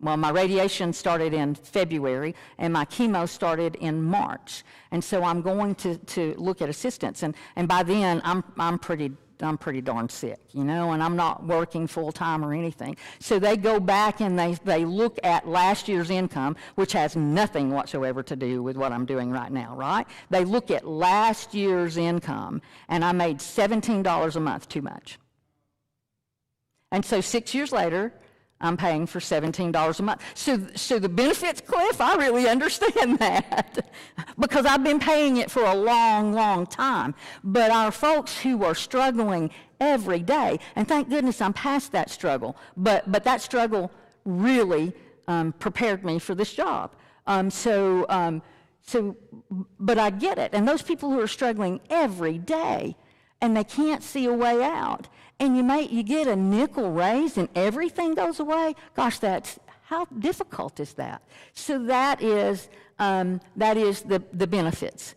my radiation started in February, and my chemo started in March. And so I'm going to look at assistance. And by then, I'm pretty darn sick, and I'm not working full-time or anything. So they go back and they look at last year's income, which has nothing whatsoever to do with what I'm doing right now, right? They look at last year's income, and I made $17 a month too much. And so 6 years later, I'm paying for $17 a month. So the benefits cliff, I really understand that because I've been paying it for a long, long time. But our folks who are struggling every day, and thank goodness I'm past that struggle, but that struggle really prepared me for this job. But I get it. And those people who are struggling every day and they can't see a way out, and you get a nickel raise and everything goes away, gosh, how difficult is that? So that is the benefits,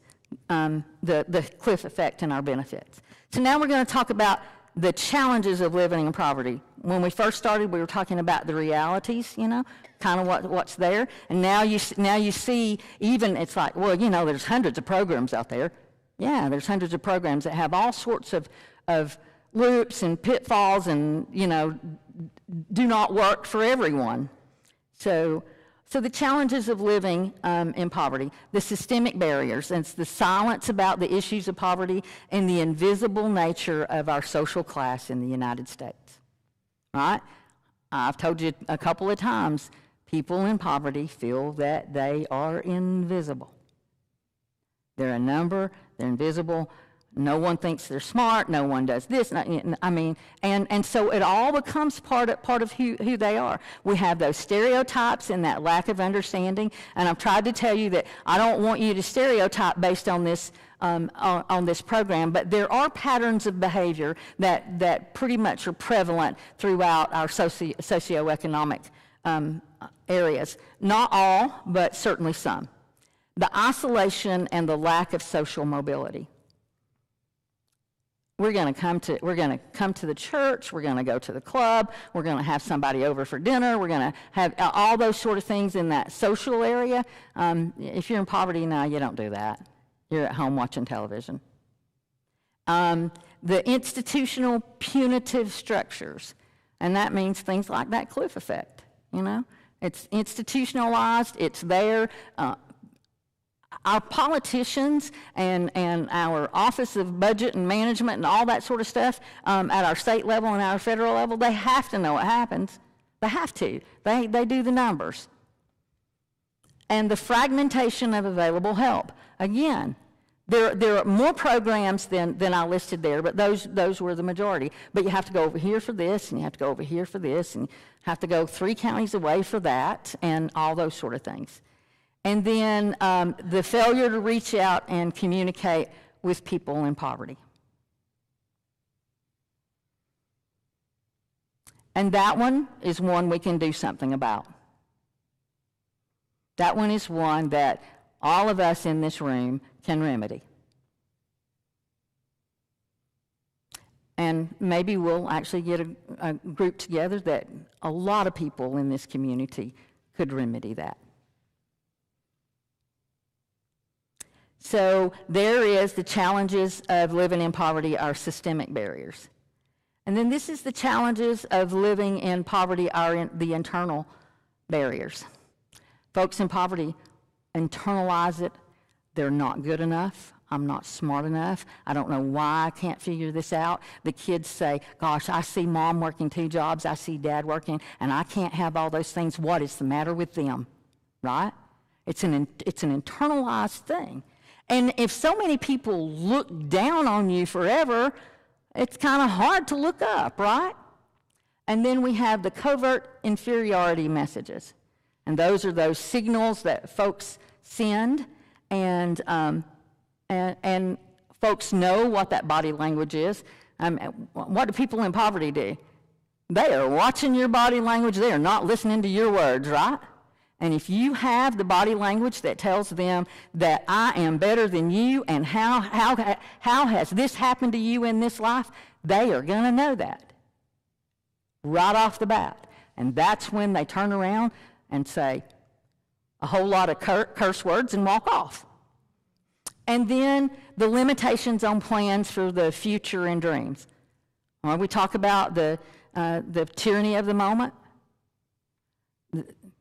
the cliff effect in our benefits. So now we're going to talk about the challenges of living in poverty. When we first started, we were talking about the realities, kind of what's there. And now you see, even it's like, well, there's hundreds of programs out there. Yeah, there's hundreds of programs that have all sorts of loops and pitfalls and, do not work for everyone. So the challenges of living in poverty, the systemic barriers, and it's the silence about the issues of poverty and the invisible nature of our social class in the United States. Right? I've told you a couple of times, people in poverty feel that they are invisible. They're a number, they're invisible. No one thinks they're smart, no one does this. And so it all becomes part of who they are. We have those stereotypes and that lack of understanding, and I've tried to tell you that I don't want you to stereotype based on this program, but there are patterns of behavior that pretty much are prevalent throughout our socioeconomic areas. Not all, but certainly some. The isolation and the lack of social mobility. We're going to come to the church, we're going to go to the club, we're going to have somebody over for dinner, we're going to have all those sort of things in that social area. If you're in poverty now, you don't do that. You're at home watching television. The institutional punitive structures, and that means things like that cliff effect, It's institutionalized, it's there. Our politicians and our Office of Budget and Management and all that sort of stuff at our state level and our federal level, they have to know what happens. They have to. They do the numbers. And the fragmentation of available help. Again, there are more programs than I listed there, but those were the majority. But you have to go over here for this, and you have to go over here for this, and you have to go 3 counties away for that, and all those sort of things. And then the failure to reach out and communicate with people in poverty. And that one is one we can do something about. That one is one that all of us in this room can remedy. And maybe we'll actually get a group together that a lot of people in this community could remedy that. So there is the challenges of living in poverty, our systemic barriers. And then this is the challenges of living in poverty, the internal barriers. Folks in poverty internalize it. They're not good enough. I'm not smart enough. I don't know why I can't figure this out. The kids say, gosh, I see mom working 2 jobs, I see dad working, and I can't have all those things. What is the matter with them? Right? It's an internalized thing. And if so many people look down on you forever, it's kind of hard to look up, right? And then we have the covert inferiority messages. And those are those signals that folks send, and folks know what that body language is. What do people in poverty do? They are watching your body language. They are not listening to your words, right? And if you have the body language that tells them that I am better than you and how has this happened to you in this life, they are going to know that right off the bat. And that's when they turn around and say a whole lot of curse words and walk off. And then the limitations on plans for the future and dreams. We talk about the tyranny of the moment.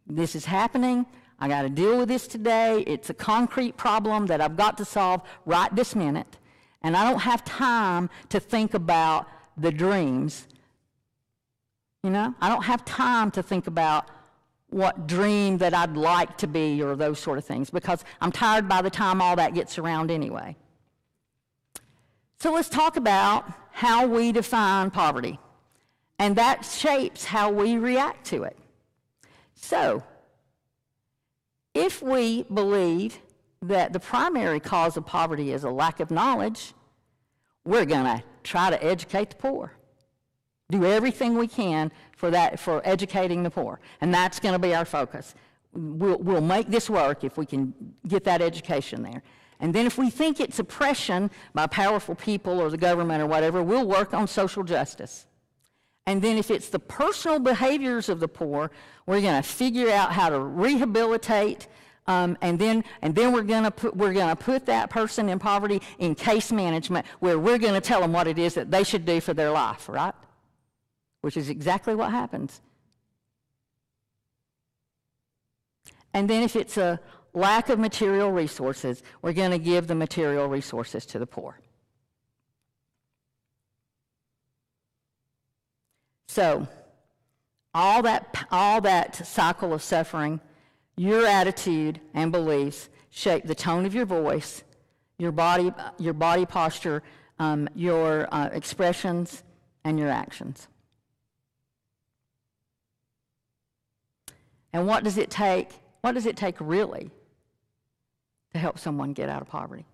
This is happening. I got to deal with this today. It's a concrete problem that I've got to solve right this minute. And I don't have time to think about the dreams You know, I don't have time to think about what dream that I'd like to be or those sort of things because I'm tired by the time all that gets around anyway. So let's talk about how we define poverty, and that shapes how we react to it. So, if we believe that the primary cause of poverty is a lack of knowledge, we're going to try to educate the poor. Do everything we can for educating the poor, and that's going to be our focus. We'll make this work if we can get that education there. And then if we think it's oppression by powerful people or the government or whatever, we'll work on social justice. And then if it's the personal behaviors of the poor, we're going to figure out how to rehabilitate, and then we're going to put that person in poverty in case management, where we're going to tell them what it is that they should do for their life, right? Which is exactly what happens. And then if it's a lack of material resources, we're going to give the material resources to the poor. So, all that cycle of suffering, your attitude and beliefs shape the tone of your voice, your body posture, your expressions, and your actions. And what does it take? What does it take really to help someone get out of poverty?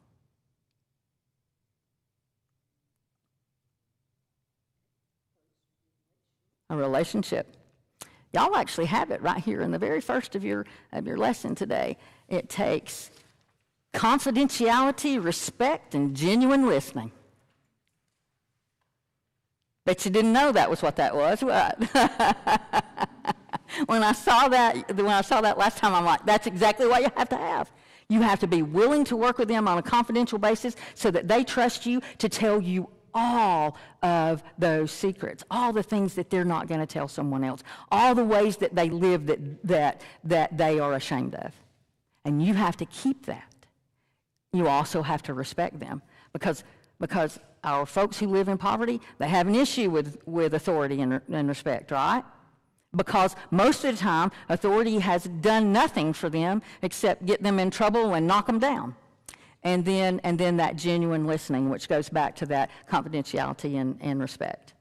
A relationship. Y'all actually have it right here in the very first of your lesson today. It takes confidentiality, respect, and genuine listening. Bet you didn't know that was what that was, right? When I saw that last time, I'm like, that's exactly what you have to have. You have to be willing to work with them on a confidential basis so that they trust you to tell you all of those secrets, all the things that they're not going to tell someone else, all the ways that they live that they are ashamed of. And you have to keep that. You also have to respect them because our folks who live in poverty, they have an issue with authority and respect, right? Because most of the time, authority has done nothing for them except get them in trouble and knock them down. And then that genuine listening, which goes back to that confidentiality and respect.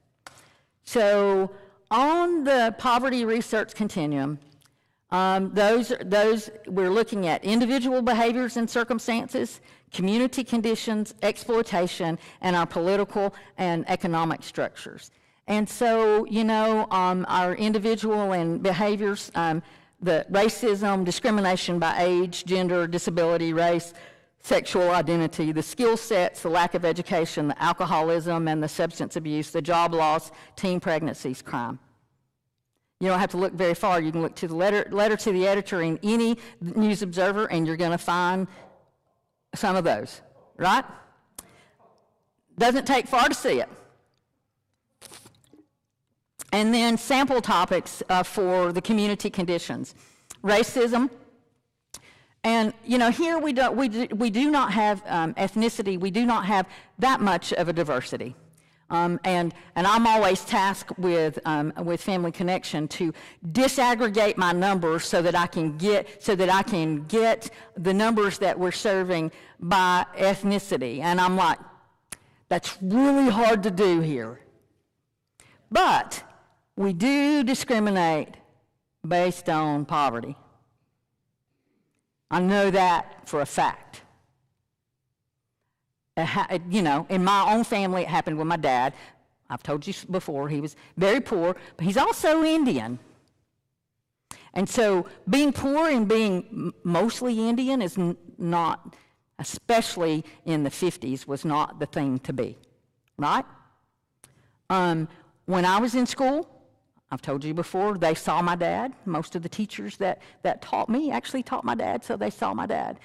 So on the poverty research continuum, those we're looking at individual behaviors and circumstances, community conditions, exploitation, and our political and economic structures. And so, our individual and behaviors, the racism, discrimination by age, gender, disability, race, sexual identity, the skill sets, the lack of education, the alcoholism and the substance abuse, the job loss, teen pregnancies, crime. You don't have to look very far. You can look to the letter to the editor in any News Observer, and you're going to find some of those, right? Doesn't take far to see it. And then sample topics for the community conditions. Racism. And, here we do not have ethnicity. We do not have that much of a diversity. And I'm always tasked with Family Connection to disaggregate my numbers so that I can get the numbers that we're serving by ethnicity. And I'm like, that's really hard to do here. But we do discriminate based on poverty. I know that for a fact. In my own family, it happened with my dad. I've told you before, he was very poor, but he's also Indian. And so being poor and being mostly Indian is not, especially in the 50s, was not the thing to be, right? When I was in school, I've told you before, they saw my dad. Most of the teachers that taught me actually taught my dad, so they saw my dad.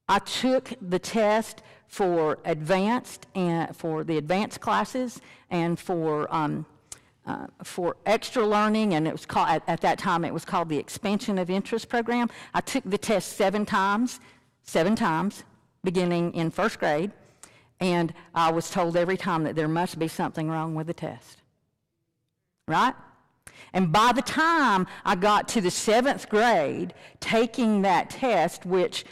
I took the test for advanced and for the advanced classes and for extra learning, and it was called at that time it was called the Expansion of Interest Program. I took the test 7 times, beginning in first grade, and I was told every time that there must be something wrong with the test. Right? And by the time I got to the 7th grade, taking that test, which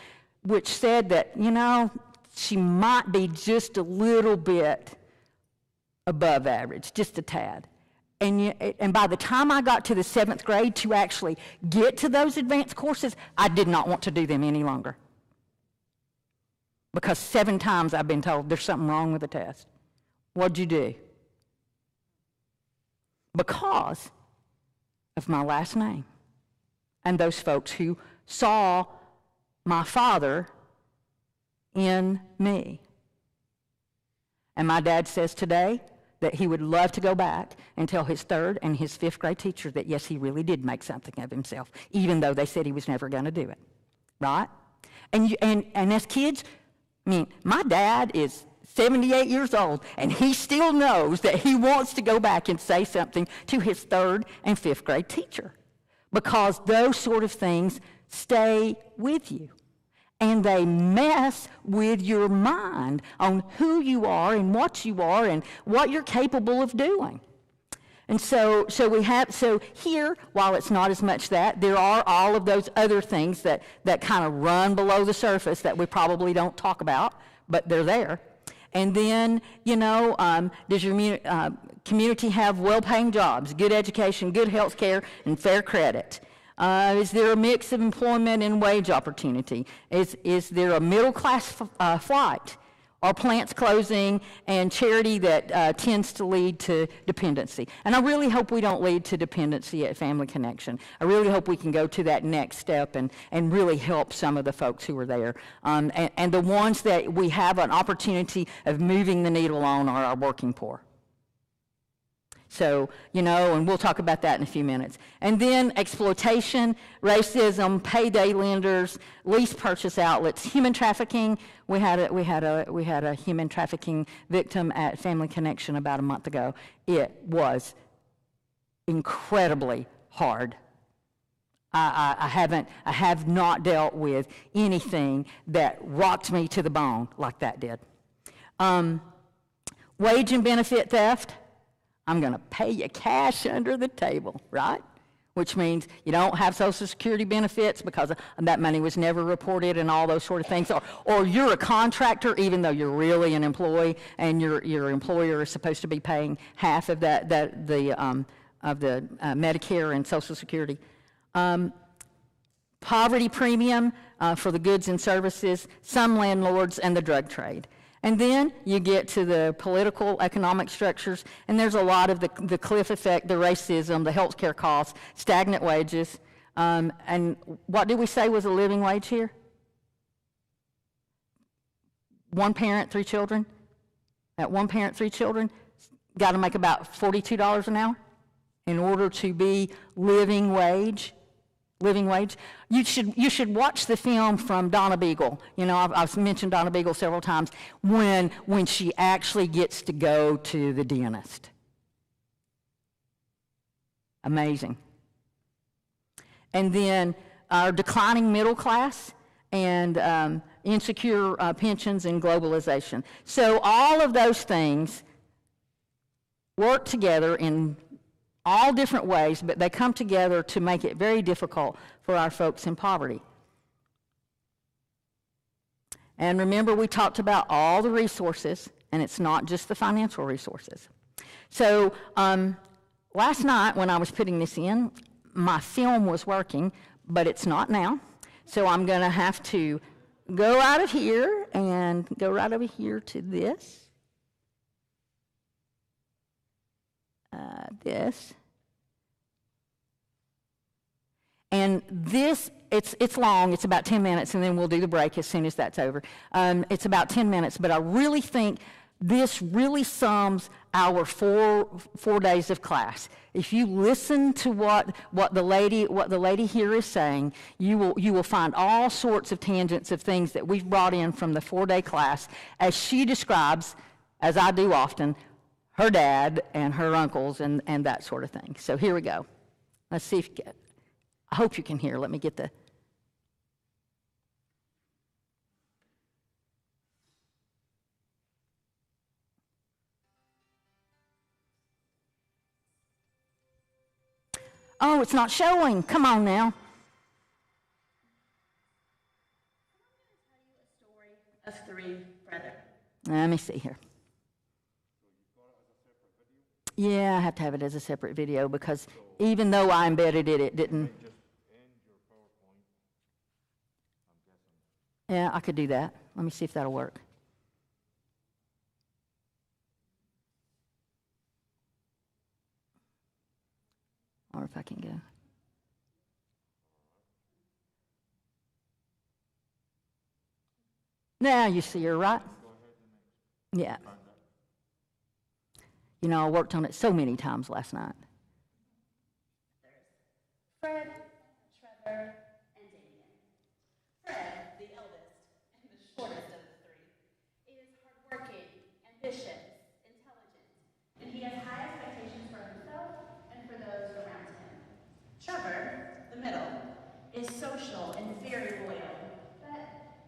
said that, you know, she might be just a little bit above average, just a tad. And by the time I got to the 7th grade to actually get to those advanced courses, I did not want to do them any longer. Because 7 times I've been told there's something wrong with the test. What'd you do? Because of my last name. And those folks who saw my father in me. And my dad says today that he would love to go back and tell his 3rd and his 5th grade teacher that, yes, he really did make something of himself, even though they said he was never going to do it, right? And as kids, I mean, my dad is 78 years old, and he still knows that he wants to go back and say something to his 3rd and 5th grade teacher, because those sort of things stay with you. And they mess with your mind on who you are and what you're capable of doing. And so here, while it's not as much that, there are all of those other things that kind of run below the surface that we probably don't talk about, but they're there. And then, you know, does your community have well-paying jobs, good education, good health care, and fair credit? Is there a mix of employment and wage opportunity? Is there a middle-class flight? Are plants closing and charity that tends to lead to dependency? And I really hope we don't lead to dependency at Family Connection. I really hope we can go to that next step and really help some of the folks who are there. And the ones that we have an opportunity of moving the needle on are our working poor. So, you know, and we'll talk about that in a few minutes. And then exploitation, racism, payday lenders, lease purchase outlets, human trafficking. We had a human trafficking victim at Family Connection about a month ago. It was incredibly hard. I have not dealt with anything that rocked me to the bone like that did. Wage and benefit theft. I'm going to pay you cash under the table, right? Which means you don't have Social Security benefits because that money was never reported and all those sort of things. Or you're a contractor even though you're really an employee and your employer is supposed to be paying half of the Medicare and Social Security. Poverty premium for the goods and services, some landlords, and the drug trade. And then you get to the political, economic structures, and there's a lot of the cliff effect, the racism, the health care costs, stagnant wages. And what did we say was a living wage here? 1 parent, 3 children. At 1 parent, 3 children, got to make about $42 an hour in order to be living wage. You should watch the film from Donna Beagle. You know, I've mentioned Donna Beagle several times when she actually gets to go to the dentist. Amazing. And then our declining middle class and insecure pensions and globalization. So all of those things work together in all different ways, but they come together to make it very difficult for our folks in poverty. And remember, we talked about all the resources, and it's not just the financial resources. So last night when I was putting this in, my film was working, but it's not now. So I'm going to have to go out of here and go right over here to this. This. And this, it's long, it's about 10 minutes, and then we'll do the break as soon as that's over. It's about 10 minutes, but I really think this really sums our four days of class. If you listen to what the lady here is saying, you will find all sorts of tangents of things that we've brought in from the 4-day class as she describes, as I do often, her dad and her uncles and that sort of thing. So here we go. Let's see if you get, I hope you can hear. Let me get the... Oh, it's not showing. Come on now. Of three brothers. Let me see here. Yeah, I have to have it as a separate video because even though I embedded it, it didn't. Yeah, I could do that. Let me see if that'll work. Or if I can go. Now you see her, right? Yeah. You know, I worked on it so many times last night. Fred, Trevor, and Damien. Fred, the eldest and the shortest of the three, is hardworking, ambitious, intelligent, and he has high expectations for himself and for those around him. Trevor, the middle, is social and very loyal, but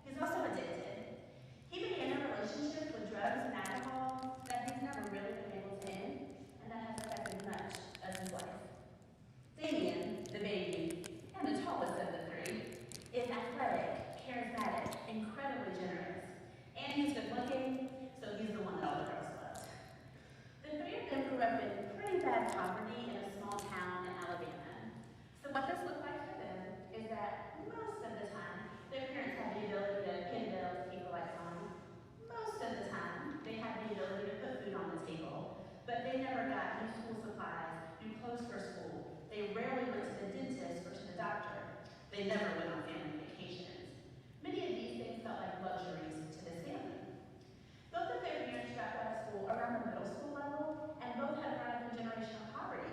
he's also addicted. He began a relationship with drugs and alcohol that he's never really been able to end, and that has affected much of his life. Damien, the baby, and the tallest of the three, is athletic, charismatic, incredibly generous, and he's good looking, so he's the one that all the girls loved. The three of them grew up in pretty bad poverty in a small town in Alabama. So what this looked like for them is that most of the time, their parents had the ability to pay bills, keep the lights on. Most of the time, they had the ability to put food on the table, but they never got new school supplies, new clothes for school. They rarely went to the dentist or to the doctor. They never went on family vacations. Many of these things felt like luxuries to this family. Both of their parents dropped out of school around the middle school level, and both had arrived in generational poverty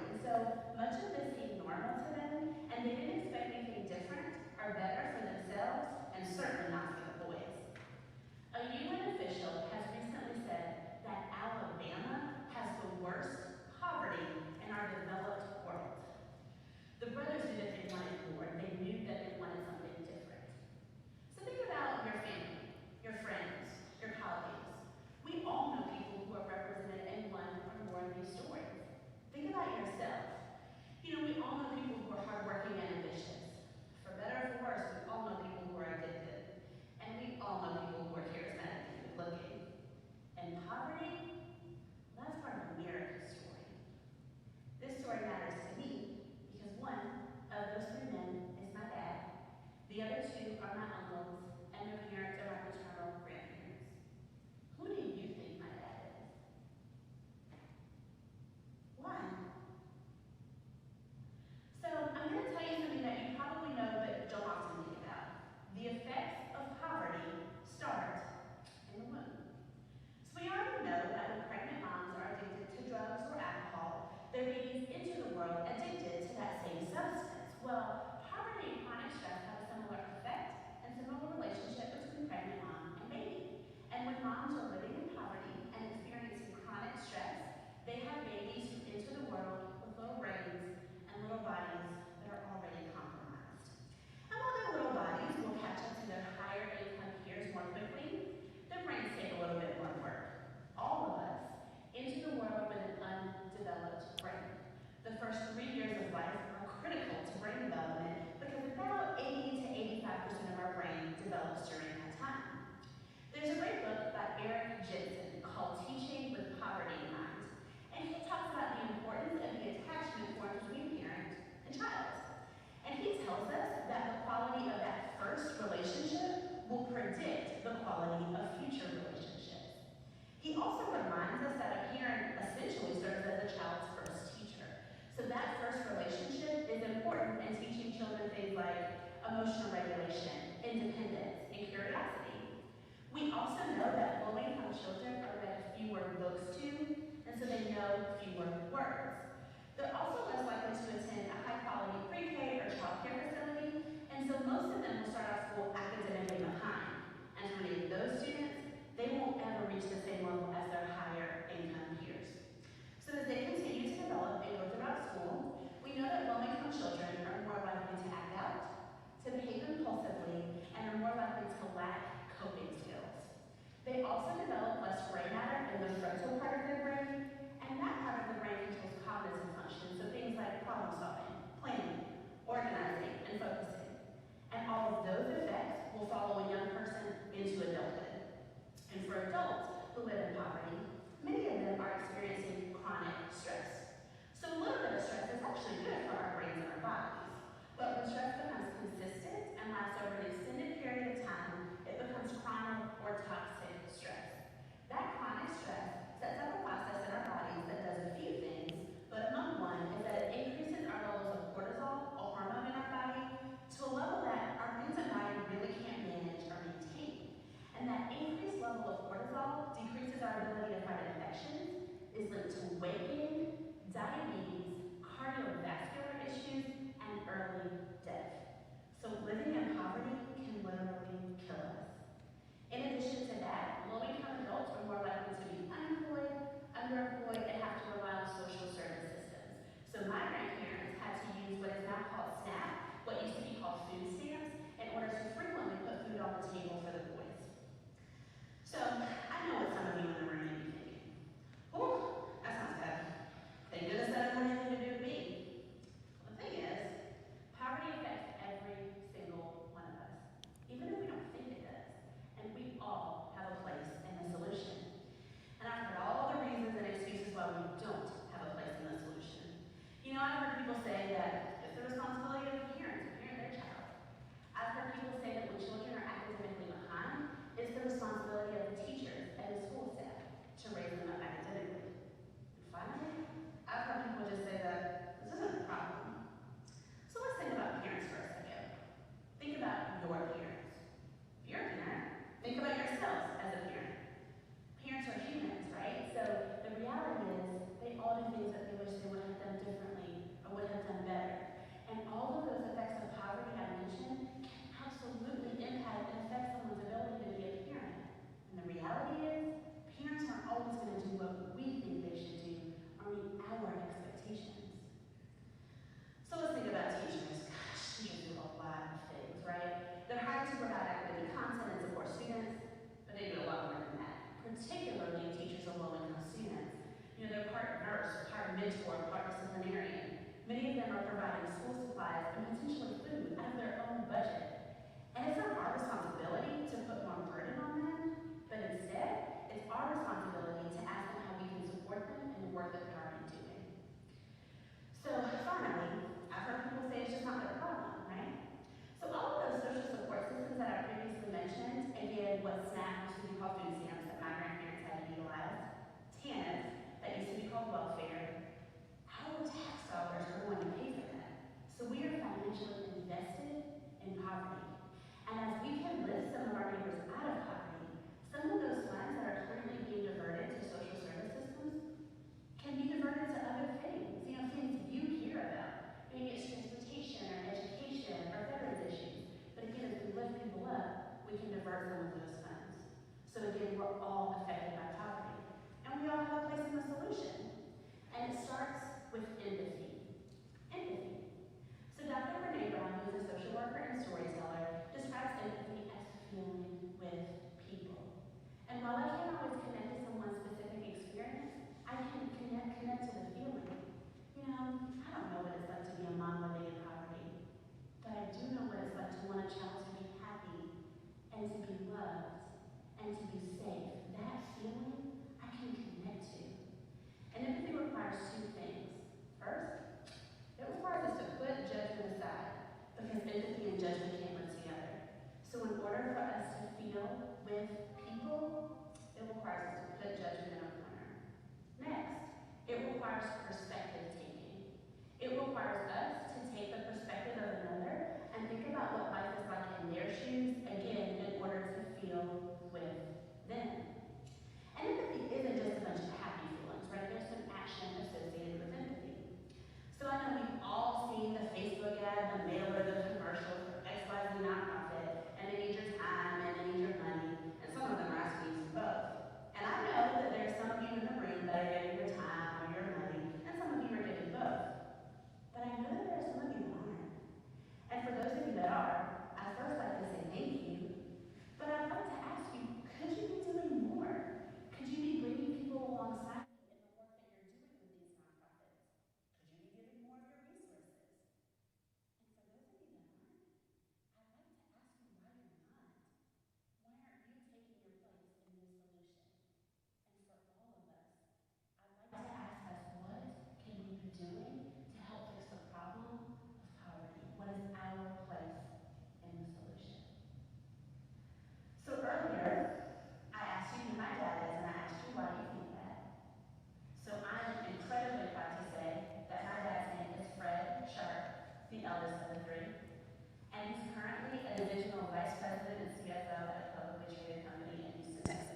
Vice President and CFO at a publicly traded company in Houston, Texas.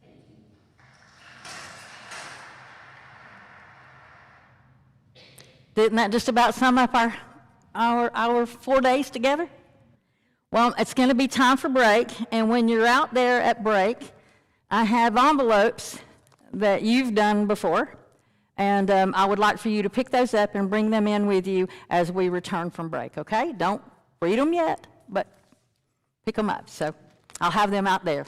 Thank you. Didn't that just about sum up our 4 days together? Well, it's going to be time for break, and when you're out there at break, I have envelopes that you've done before, and I would like for you to pick those up and bring them in with you as we return from break, okay? Don't read them yet, but pick them up. So I'll have them out there.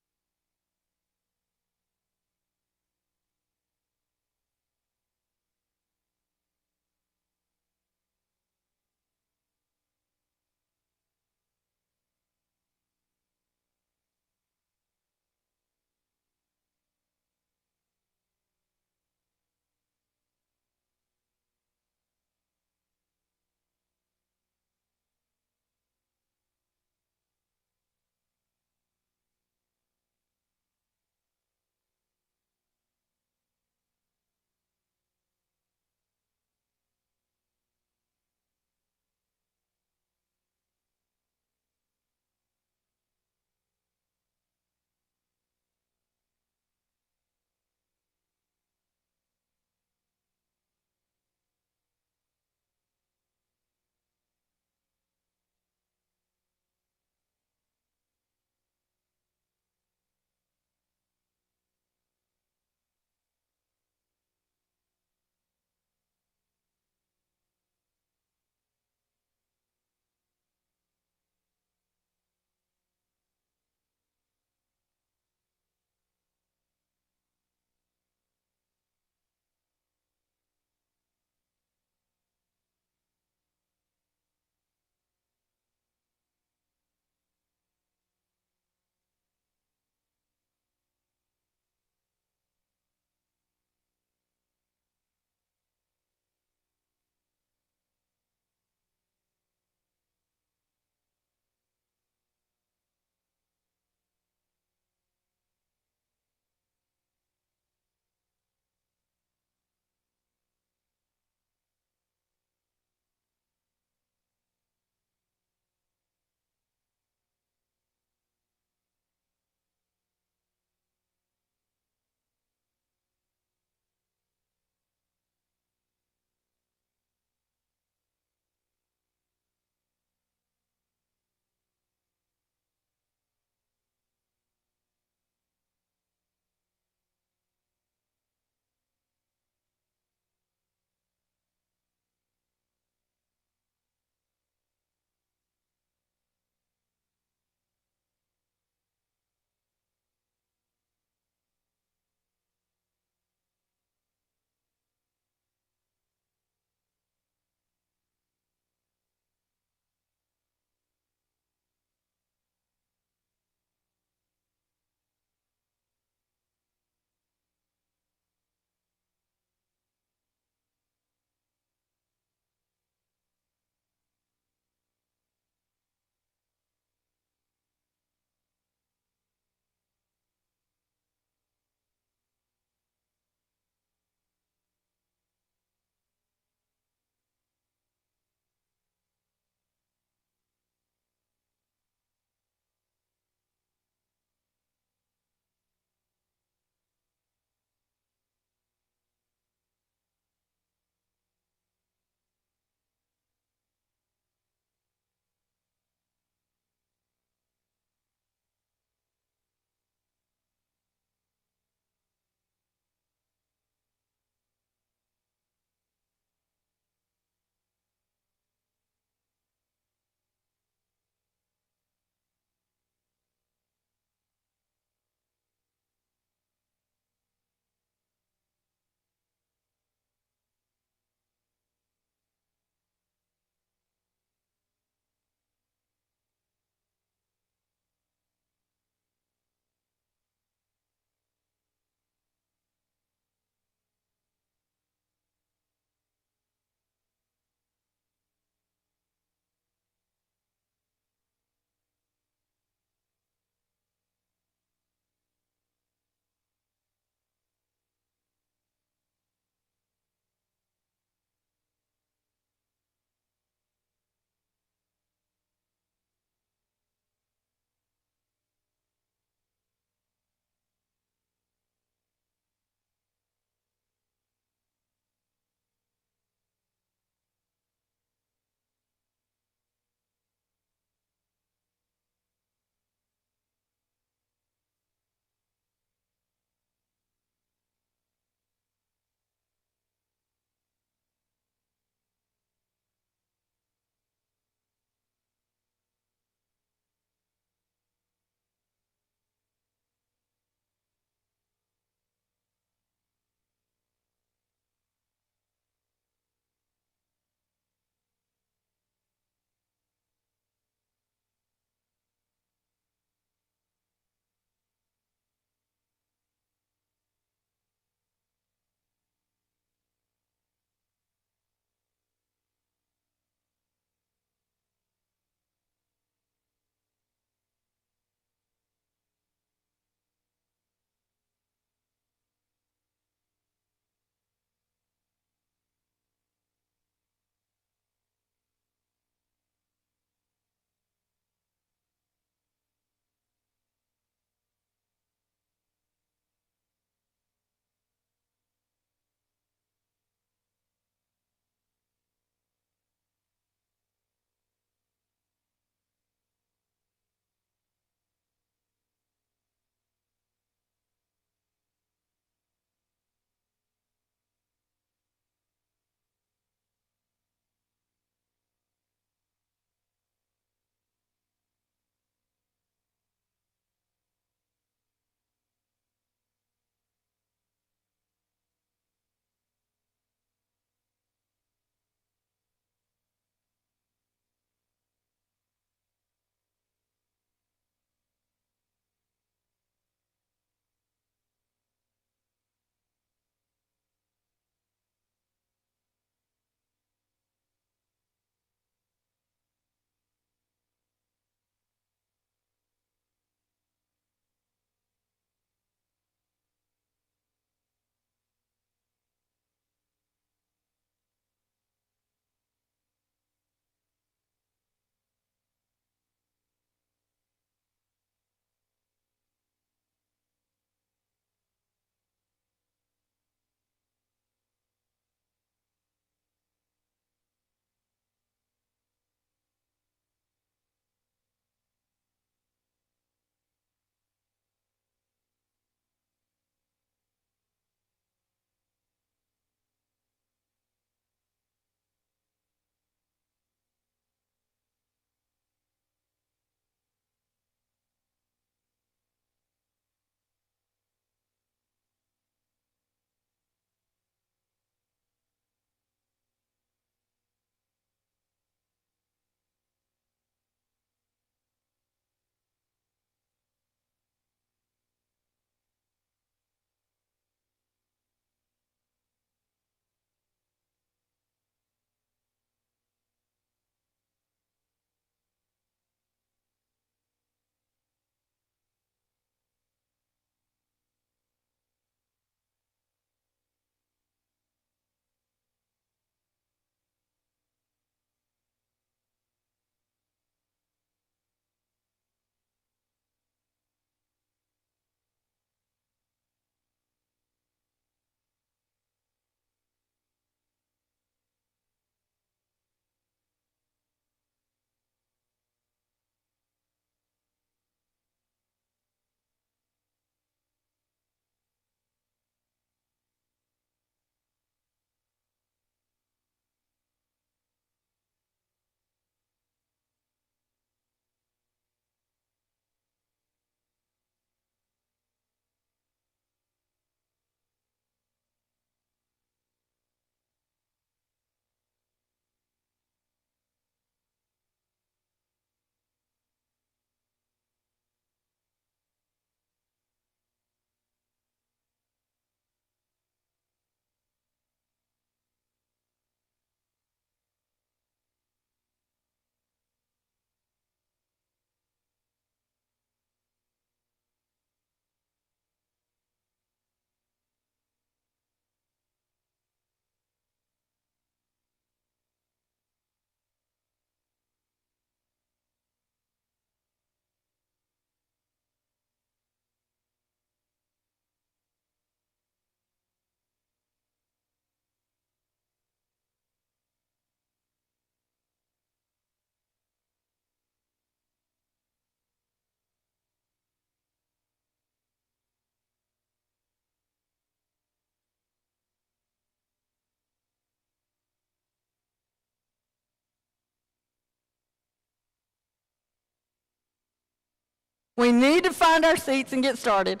We need to find our seats and get started.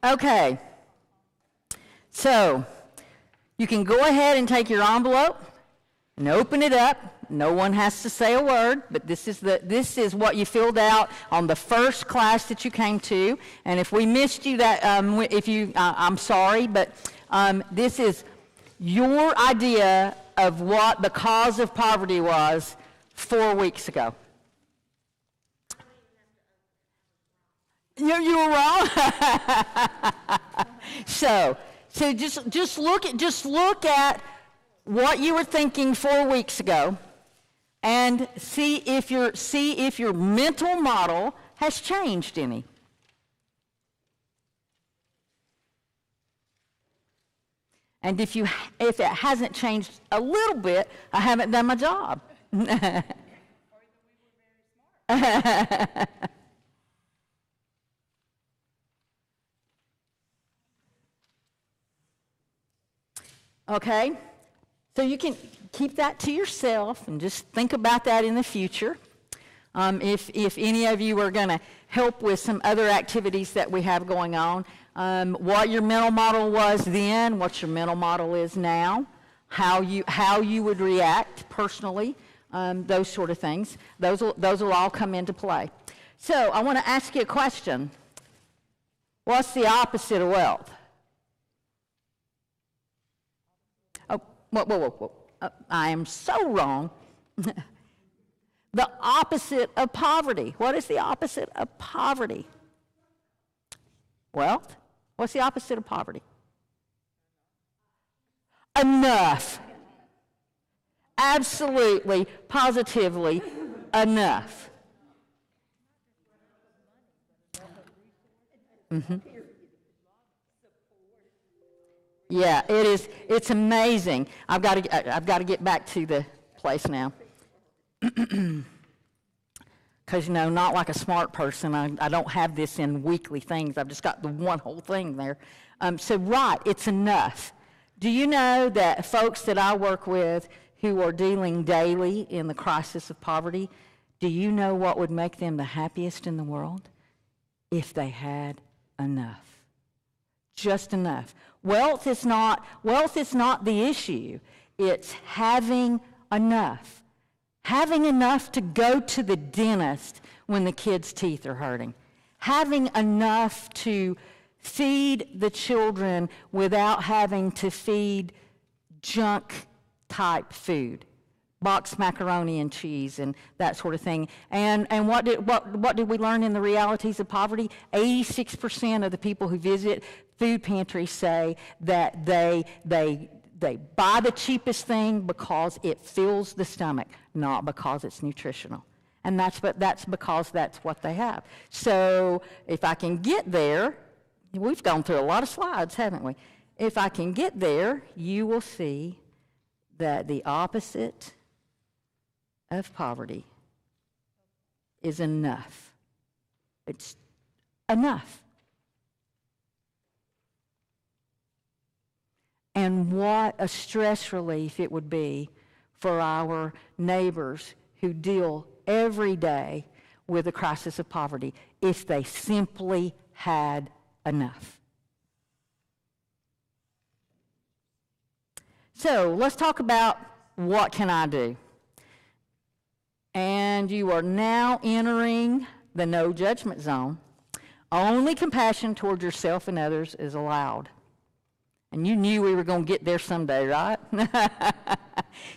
Okay. So, you can go ahead and take your envelope and open it up. No one has to say a word, but this is what you filled out on the first class that you came to. And if we missed you, I'm sorry, but this is your idea of what the cause of poverty was 4 weeks ago. You were wrong. So just look at what you were thinking 4 weeks ago, and see if your mental model has changed any. And if it hasn't changed a little bit, I haven't done my job. Okay? So you can keep that to yourself and just think about that in the future. If any of you are going to help with some other activities that we have going on, what your mental model was then, what your mental model is now, how you would react personally, those sort of things. Those will all come into play. So I want to ask you a question. What's the opposite of wealth? Oh, whoa. I am so wrong. The opposite of poverty. What is the opposite of poverty? Wealth. What's the opposite of poverty? Enough. Absolutely, positively, enough. Mm-hmm. Yeah, it is. It's amazing. I've got to get back to the place now. Because, not like a smart person, I don't have this in weekly things. I've just got the one whole thing there. So, right, it's enough. Do you know that folks that I work with who are dealing daily in the crisis of poverty, do you know what would make them the happiest in the world? If they had enough. Just enough. Wealth is not the issue. It's having enough. Having enough to go to the dentist when the kids' teeth are hurting. Having enough to feed the children without having to feed junk-type food. Boxed macaroni and cheese and that sort of thing. And what did we learn in the realities of poverty? 86% of the people who visit food pantries say that they buy the cheapest thing because it fills the stomach, not because it's nutritional. And that's because that's what they have. So if I can get there, we've gone through a lot of slides, haven't we? If I can get there, you will see that the opposite of poverty is enough. It's enough. And what a stress relief it would be for our neighbors who deal every day with the crisis of poverty if they simply had enough. So let's talk about what can I do. And you are now entering the no judgment zone. Only compassion toward yourself and others is allowed. And you knew we were going to get there someday, right?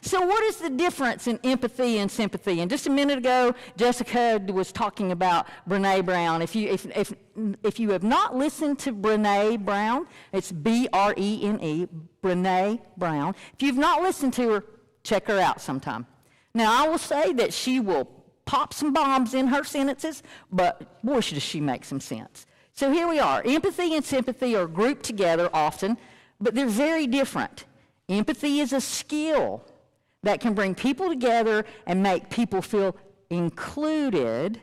So what is the difference in empathy and sympathy? And just a minute ago, Jessica was talking about Brene Brown. If you have not listened to Brene Brown, it's B-R-E-N-E, Brene Brown. If you've not listened to her, check her out sometime. Now, I will say that she will pop some bombs in her sentences, but boy, does she make some sense. So here we are. Empathy and sympathy are grouped together often, but they're very different. Empathy is a skill that can bring people together and make people feel included,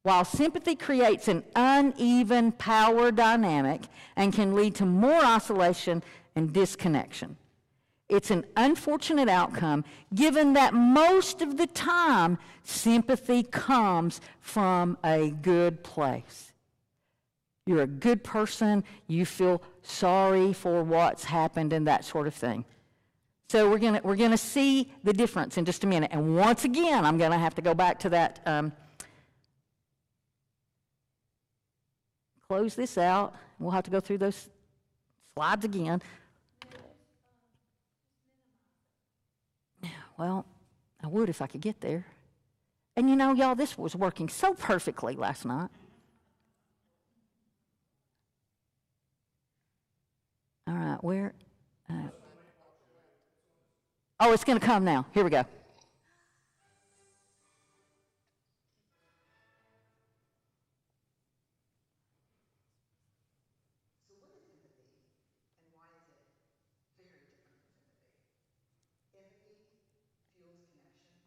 while sympathy creates an uneven power dynamic and can lead to more isolation and disconnection. It's an unfortunate outcome, given that most of the time, sympathy comes from a good place. You're a good person, you feel sorry for what's happened and that sort of thing. So we're gonna see the difference in just a minute. And once again, I'm gonna have to go back to that, close this out. We'll have to go through those slides again. Well, I would if I could get there. And you know, y'all, this was working so perfectly last night. All right, where? Oh, it's going to come now. Here we go. So what is empathy, and why is it very different from sympathy? Empathy fuels connection,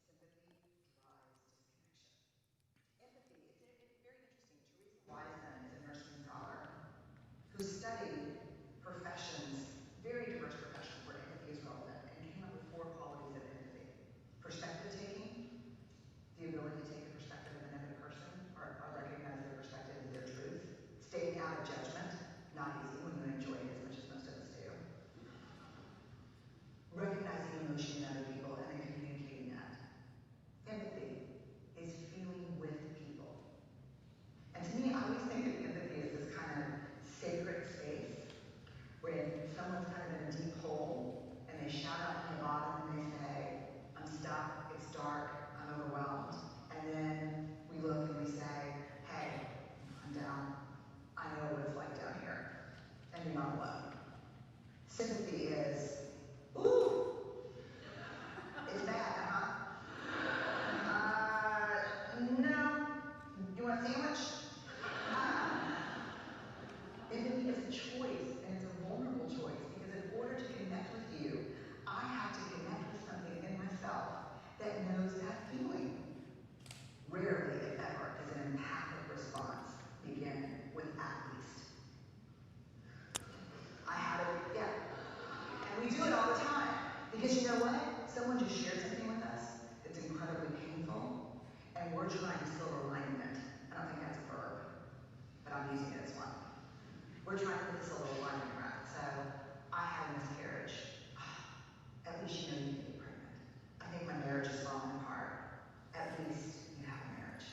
sympathy drives disconnection. Empathy, it's very interesting. Teresa Wiseman is a nursing scholar who studied professions, very diverse professions where empathy is relevant, and came up with 4 qualities of empathy. Perspective taking, the ability to take the perspective of another person or recognize their perspective as their truth. Staying out of judgment, not easy when you enjoy it as much as most of us do. Recognizing emotion in other people and then communicating that. Empathy is feeling with people. And to me, I always think of empathy as this kind of sacred space when someone's kind of in a deep hole and they shout out from the bottom and they say, I'm stuck, it's dark, I'm overwhelmed. And then we look and we say, hey, I'm down. I know what it's like down here. And you're not alone. Sympathy is, ooh, it's bad, no. You want a sandwich? Empathy is a choice, and it's a vulnerable choice, because in order to connect with you, I have to connect with something in myself that knows that feeling. Rarely, if ever, does an empathic response begin with at least. I have it, yeah. And we do it all the time. Because you know what? Someone just shared something with us that's incredibly painful, and we're trying to silver lining it. I don't think that's a verb, but I'm using it as one. We're trying to put the silver lining around. So, I had a miscarriage. At least you know you can get pregnant. I think my marriage is falling apart. At least you have a marriage.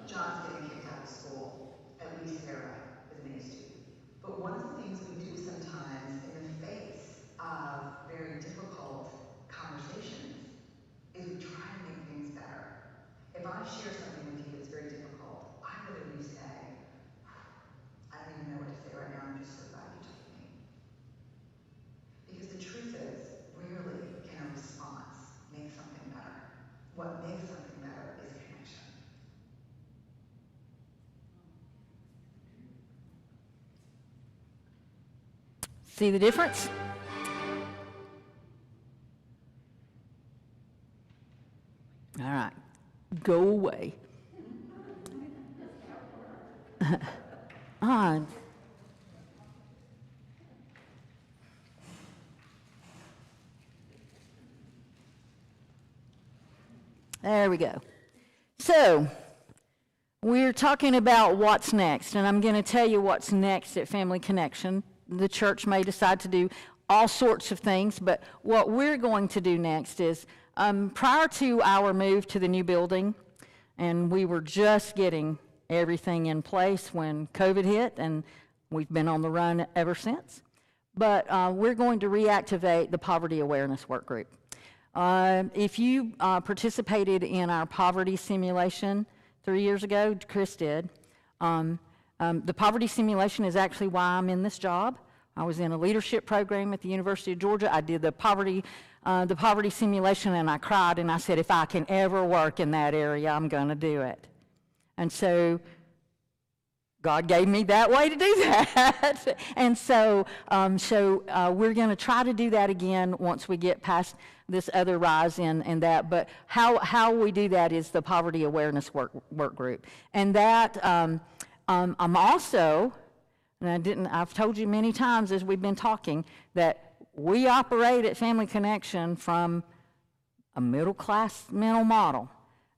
John's getting kicked out of school. At least Sarah is an A student. But one of the things we do sometimes in the face of very difficult conversations is we try to make things better. If I share something with you that's very difficult, I literally say, I don't even know what to say right now, I'm just so glad you told me. Because the truth is, rarely can a response make something better. What makes something better is connection. See the difference? All right, go away. On. There we go. So, we're talking about what's next, and I'm going to tell you what's next at Family Connection. The church may decide to do all sorts of things, but what we're going to do next is, prior to our move to the new building, and we were just getting everything in place when COVID hit, and we've been on the run ever since. But we're going to reactivate the Poverty Awareness Work Group. If you participated in our poverty simulation 3 years ago, Chris did, the poverty simulation is actually why I'm in this job. I was in a leadership program at the University of Georgia. I did the poverty simulation, and I cried, and I said, if I can ever work in that area, I'm going to do it. And so God gave me that way to do that. And so we're going to try to do that again once we get past this other rise in that. But how we do that is the Poverty Awareness Work Group. And that I'm also And I've told you many times as we've been talking that we operate at Family Connection from a middle-class mental model.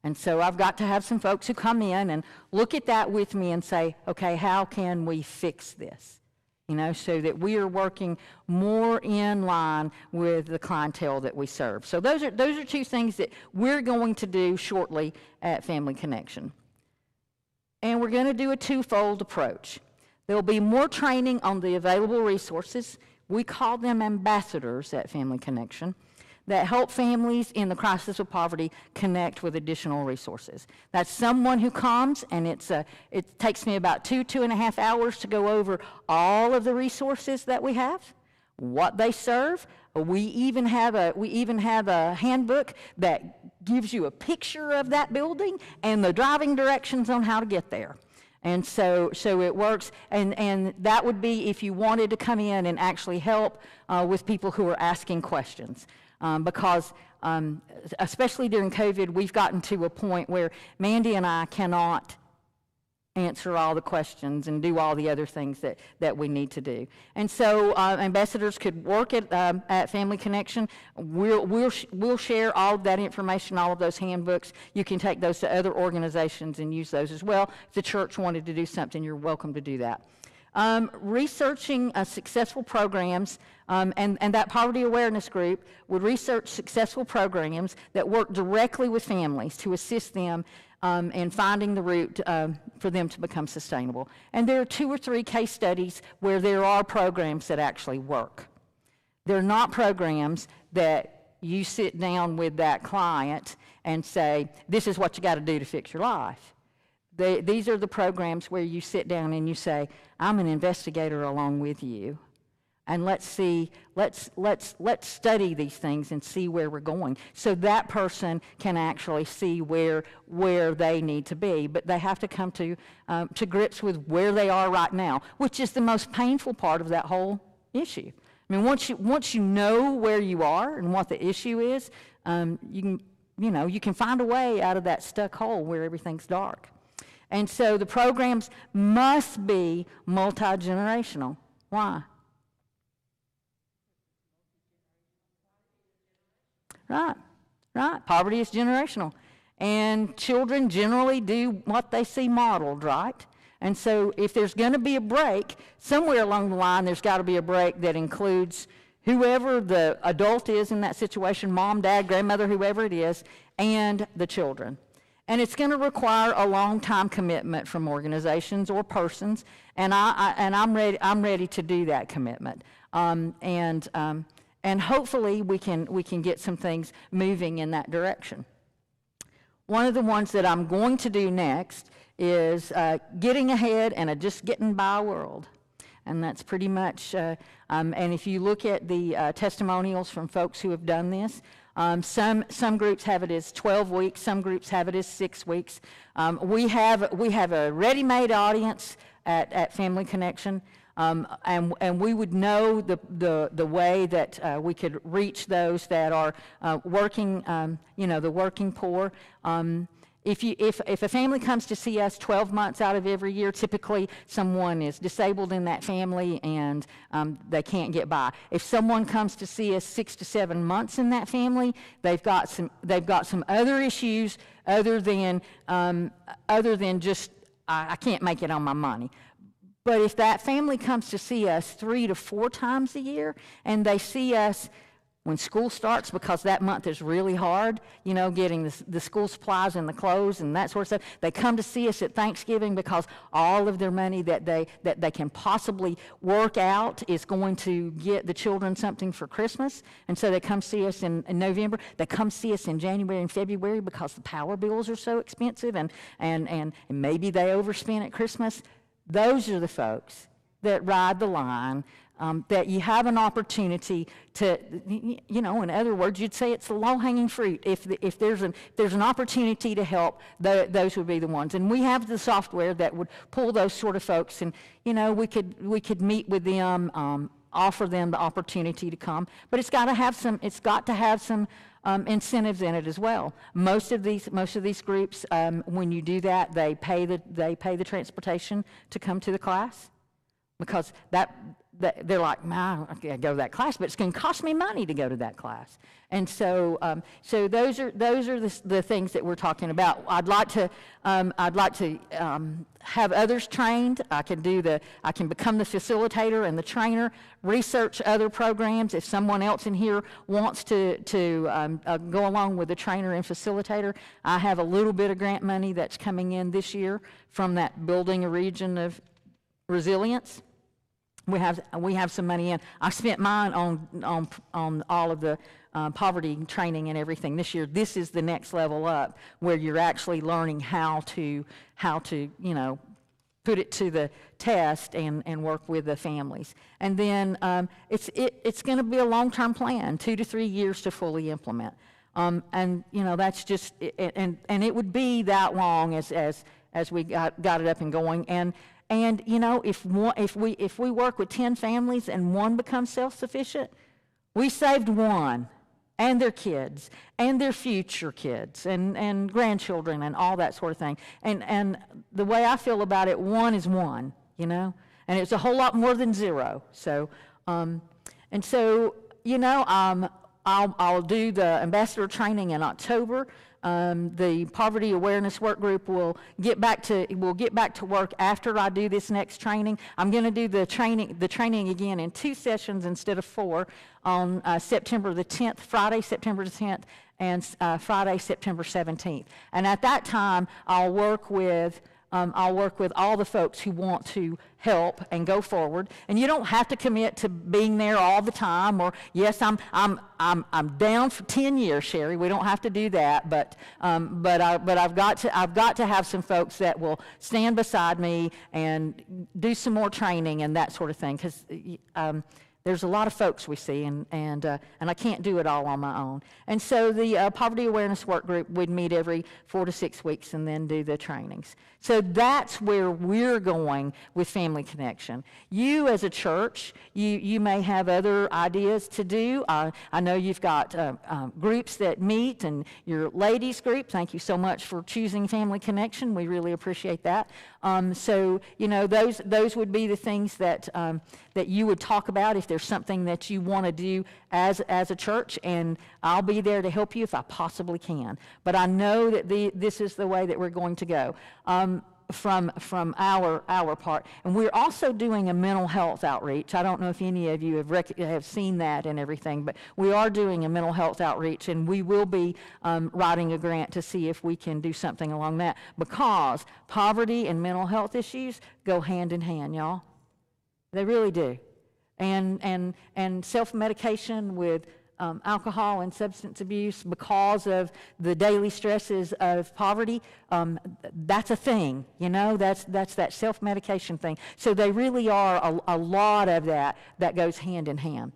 And so I've got to have some folks who come in and look at that with me and say, okay, how can we fix this? You know, so that we are working more in line with the clientele that we serve. So those are two things that we're going to do shortly at Family Connection. And we're going to do a twofold approach. There'll be more training on the available resources. We call them ambassadors at Family Connection, that help families in the crisis of poverty connect with additional resources. That's someone who comes, and it takes me about 2.5 hours to go over all of the resources that we have, what they serve. We even have a handbook that gives you a picture of that building and the driving directions on how to get there. And so it works, and that would be if you wanted to come in and actually help with people who are asking questions. Because especially during COVID, we've gotten to a point where Mandy and I cannot answer all the questions and do all the other things that we need to do. And so ambassadors could work at Family Connection. We'll share all of that information, all of those handbooks. You can take those to other organizations and use those as well. If the church wanted to do something, you're welcome to do that. Researching successful programs, and that poverty awareness group would research successful programs that work directly with families to assist them in finding the route for them to become sustainable. And there are 2 or 3 case studies where there are programs that actually work. They're not programs that you sit down with that client and say, this is what you got to do to fix your life. These are the programs where you sit down and you say, I'm an investigator along with you, and let's study these things and see where we're going. So that person can actually see where they need to be, but they have to come to grips with where they are right now, which is the most painful part of that whole issue. I mean, once you know where you are and what the issue is, you can find a way out of that stuck hole where everything's dark. And so the programs must be multi-generational. Why? Right. Poverty is generational. And children generally do what they see modeled, right? And so if there's going to be a break, somewhere along the line there's got to be a break that includes whoever the adult is in that situation, mom, dad, grandmother, whoever it is, and the children. And it's going to require a long-time commitment from organizations or persons, and I'm ready to do that commitment. And hopefully we can get some things moving in that direction. One of the ones that I'm going to do next is getting ahead and a just getting by world. And that's pretty much, and if you look at the testimonials from folks who have done this, some groups have it as 12 weeks, some groups have it as 6 weeks. We have a ready-made audience at Family Connection, and we would know the way that we could reach those that are working, the working poor. If a family comes to see us 12 months out of every year, typically someone is disabled in that family and they can't get by. If someone comes to see us 6 to 7 months in that family, they've got some other issues other than just I can't make it on my money. But if that family comes to see us 3 to 4 times a year and they see us when school starts, because that month is really hard, getting the school supplies and the clothes and that sort of stuff. They come to see us at Thanksgiving because all of their money that they can possibly work out is going to get the children something for Christmas. And so they come see us in November. They come see us in January and February because the power bills are so expensive and maybe they overspend at Christmas. Those are the folks that ride the line, that you have an opportunity to, in other words, you'd say it's the low-hanging fruit. If there's an opportunity to help, those would be the ones. And we have the software that would pull those sort of folks, and we could meet with them, offer them the opportunity to come. But it's got to have some incentives in it as well. Most of these groups, when you do that, they pay the transportation to come to the class. because they're like, "Man, I can't go to that class, but it's going to cost me money to go to that class." And so, so those are the things that we're talking about. I'd like to have others trained. I can become the facilitator and the trainer. Research other programs. If someone else in here wants to go along with the trainer and facilitator, I have a little bit of grant money that's coming in this year from that Building a Region of Resilience. We have some money in. I spent mine on all of the poverty training and everything this year. This is the next level up, where you're actually learning how to put it to the test and work with the families. And then it's going to be a long-term plan, 2 to 3 years to fully implement. And that's just and it would be that long as we got it up and going. And if we work with 10 families and one becomes self-sufficient, we saved one, and their kids, and their future kids, and grandchildren, and all that sort of thing. And the way I feel about it, one is one, and it's a whole lot more than zero. So, I'll do the ambassador training in October. The poverty awareness work group will get back to work after I do this next training. I'm going to do the training again in 2 sessions instead of 4 on September the 10th, Friday, September the 10th, and Friday, September 17th. And at that time, I'll work with all the folks who want to help and go forward. And you don't have to commit to being there all the time. Or yes, I'm down for 10 years, Sherry. We don't have to do that. But I've got to have some folks that will stand beside me and do some more training and that sort of thing. Because there's a lot of folks we see, and I can't do it all on my own. And so the Poverty Awareness Work Group would meet every 4 to 6 weeks and then do the trainings. So that's where we're going with Family Connection. You as a church, you may have other ideas to do. I know you've got groups that meet, and your ladies group. Thank you so much for choosing Family Connection. We really appreciate that. So those would be the things that you would talk about if there's something that you want to do as a church, and I'll be there to help you if I possibly can. But I know that this is the way that we're going to go from our part. And we're also doing a mental health outreach. I don't know if any of you have seen that and everything, but we are doing a mental health outreach, and we will be writing a grant to see if we can do something along that, because poverty and mental health issues go hand in hand, y'all. They really do. And self-medication with alcohol and substance abuse because of the daily stresses of poverty, that's a thing, that's that self-medication thing. So they really are a lot of that goes hand in hand.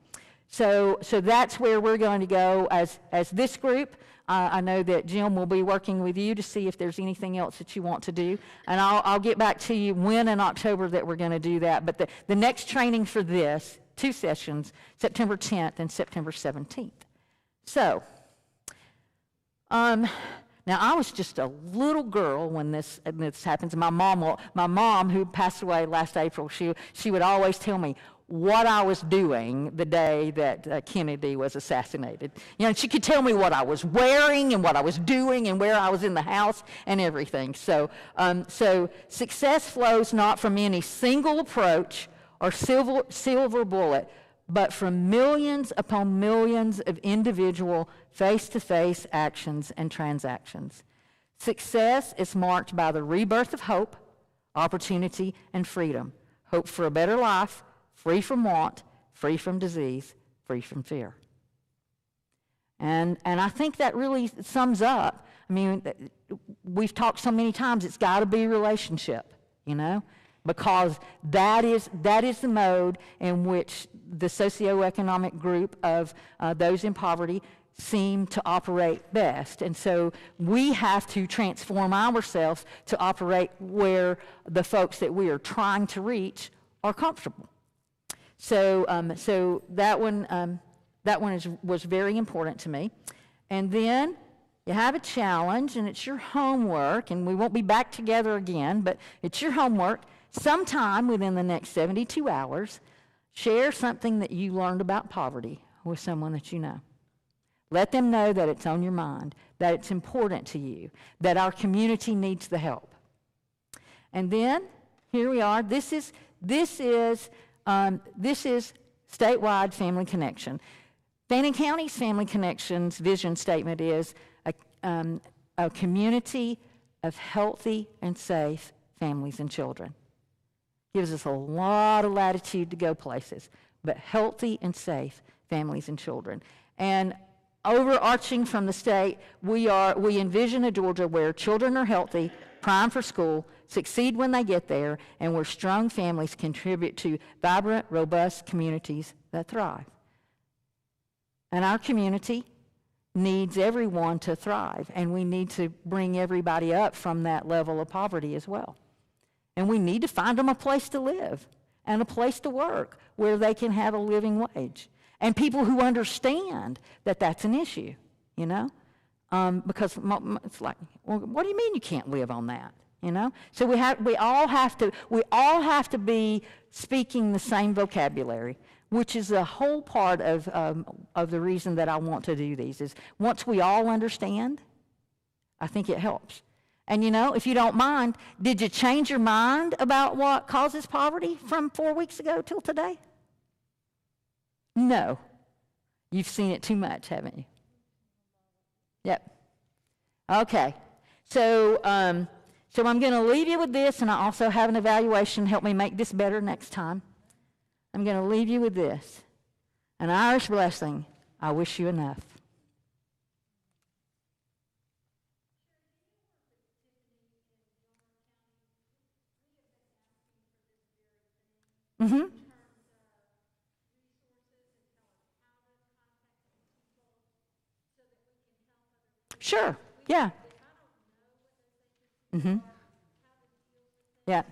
So that's where we're going to go as this group. I know that Jim will be working with you to see if there's anything else that you want to do. And I'll get back to you when in October that we're going to do that. But the next training for this, 2 sessions, September 10th and September 17th. So, now I was just a little girl when this happens. My mom, who passed away last April, she would always tell me what I was doing the day that Kennedy was assassinated. And she could tell me what I was wearing and what I was doing and where I was in the house and everything. So success flows not from any single approach or silver bullet, but from millions upon millions of individual face-to-face actions and transactions. Success is marked by the rebirth of hope, opportunity, and freedom. Hope for a better life, free from want, free from disease, free from fear. And I think that really sums up. I mean, we've talked so many times, it's got to be relationship, because that is the mode in which the socioeconomic group of those in poverty seem to operate best. And so we have to transform ourselves to operate where the folks that we are trying to reach are comfortable. So that one was very important to me. And then you have a challenge, and it's your homework, and we won't be back together again, but it's your homework sometime within the next 72 hours, share something that you learned about poverty with someone that you know. Let them know that it's on your mind, that it's important to you, that our community needs the help. And then, here we are. This is statewide Family Connection. Fannin County's Family Connection's vision statement is a community of healthy and safe families and children. Gives us a lot of latitude to go places, but healthy and safe families and children. And overarching from the state, we envision a Georgia where children are healthy, primed for school, succeed when they get there, and where strong families contribute to vibrant, robust communities that thrive. And our community needs everyone to thrive, and we need to bring everybody up from that level of poverty as well. And we need to find them a place to live and a place to work where they can have a living wage. And people who understand that that's an issue, you know? Because it's like, well, what do you mean you can't live on that, you know? So we all have to be speaking the same vocabulary, which is a whole part of the reason that I want to do these, is once we all understand, I think it helps. And you know, if you don't mind, did you change your mind about what causes poverty from 4 weeks ago till today? No. You've seen it too much, haven't you? Yep. Okay. So I'm going to leave you with this, and I also have an evaluation. Help me make this better next time. I'm going to leave you with this. An Irish blessing. I wish you enough. Mm-hmm. Sure. Yeah. Mm-hmm. Yeah.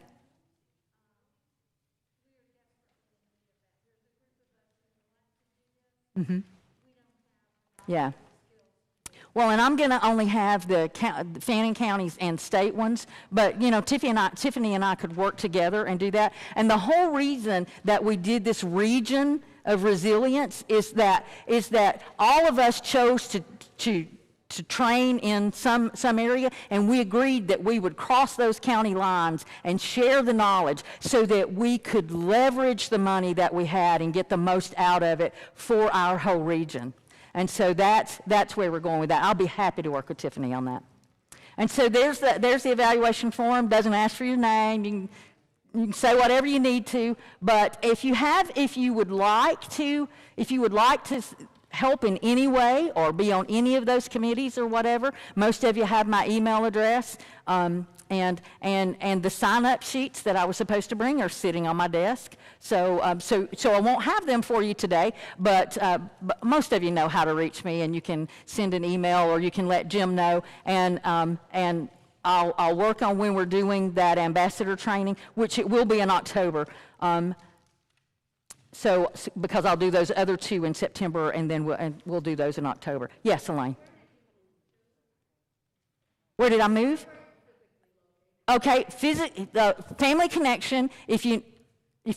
Mm-hmm. Yeah. Well, and I'm going to only have the Fannin counties and state ones, but you know, Tiffany and I could work together and do that. And the whole reason that we did this region of resilience is that all of us chose to train in some area, and we agreed that we would cross those county lines and share the knowledge so that we could leverage the money that we had and get the most out of it for our whole region. And so that's where we're going with that. I'll be happy to work with Tiffany on that. And so there's the evaluation form. Doesn't ask for your name. You can say whatever you need to. But if you would like to help in any way or be on any of those committees or whatever, most of you have my email address. And the sign-up sheets that I was supposed to bring are sitting on my desk. So I won't have them for you today, but most of you know how to reach me, and you can send an email or you can let Jim know, and I'll work on when we're doing that ambassador training, which it will be in October. So because I'll do those other two in September, and then we'll do those in October. Yes, Elaine. Where did I move? Okay, Family Connection, if you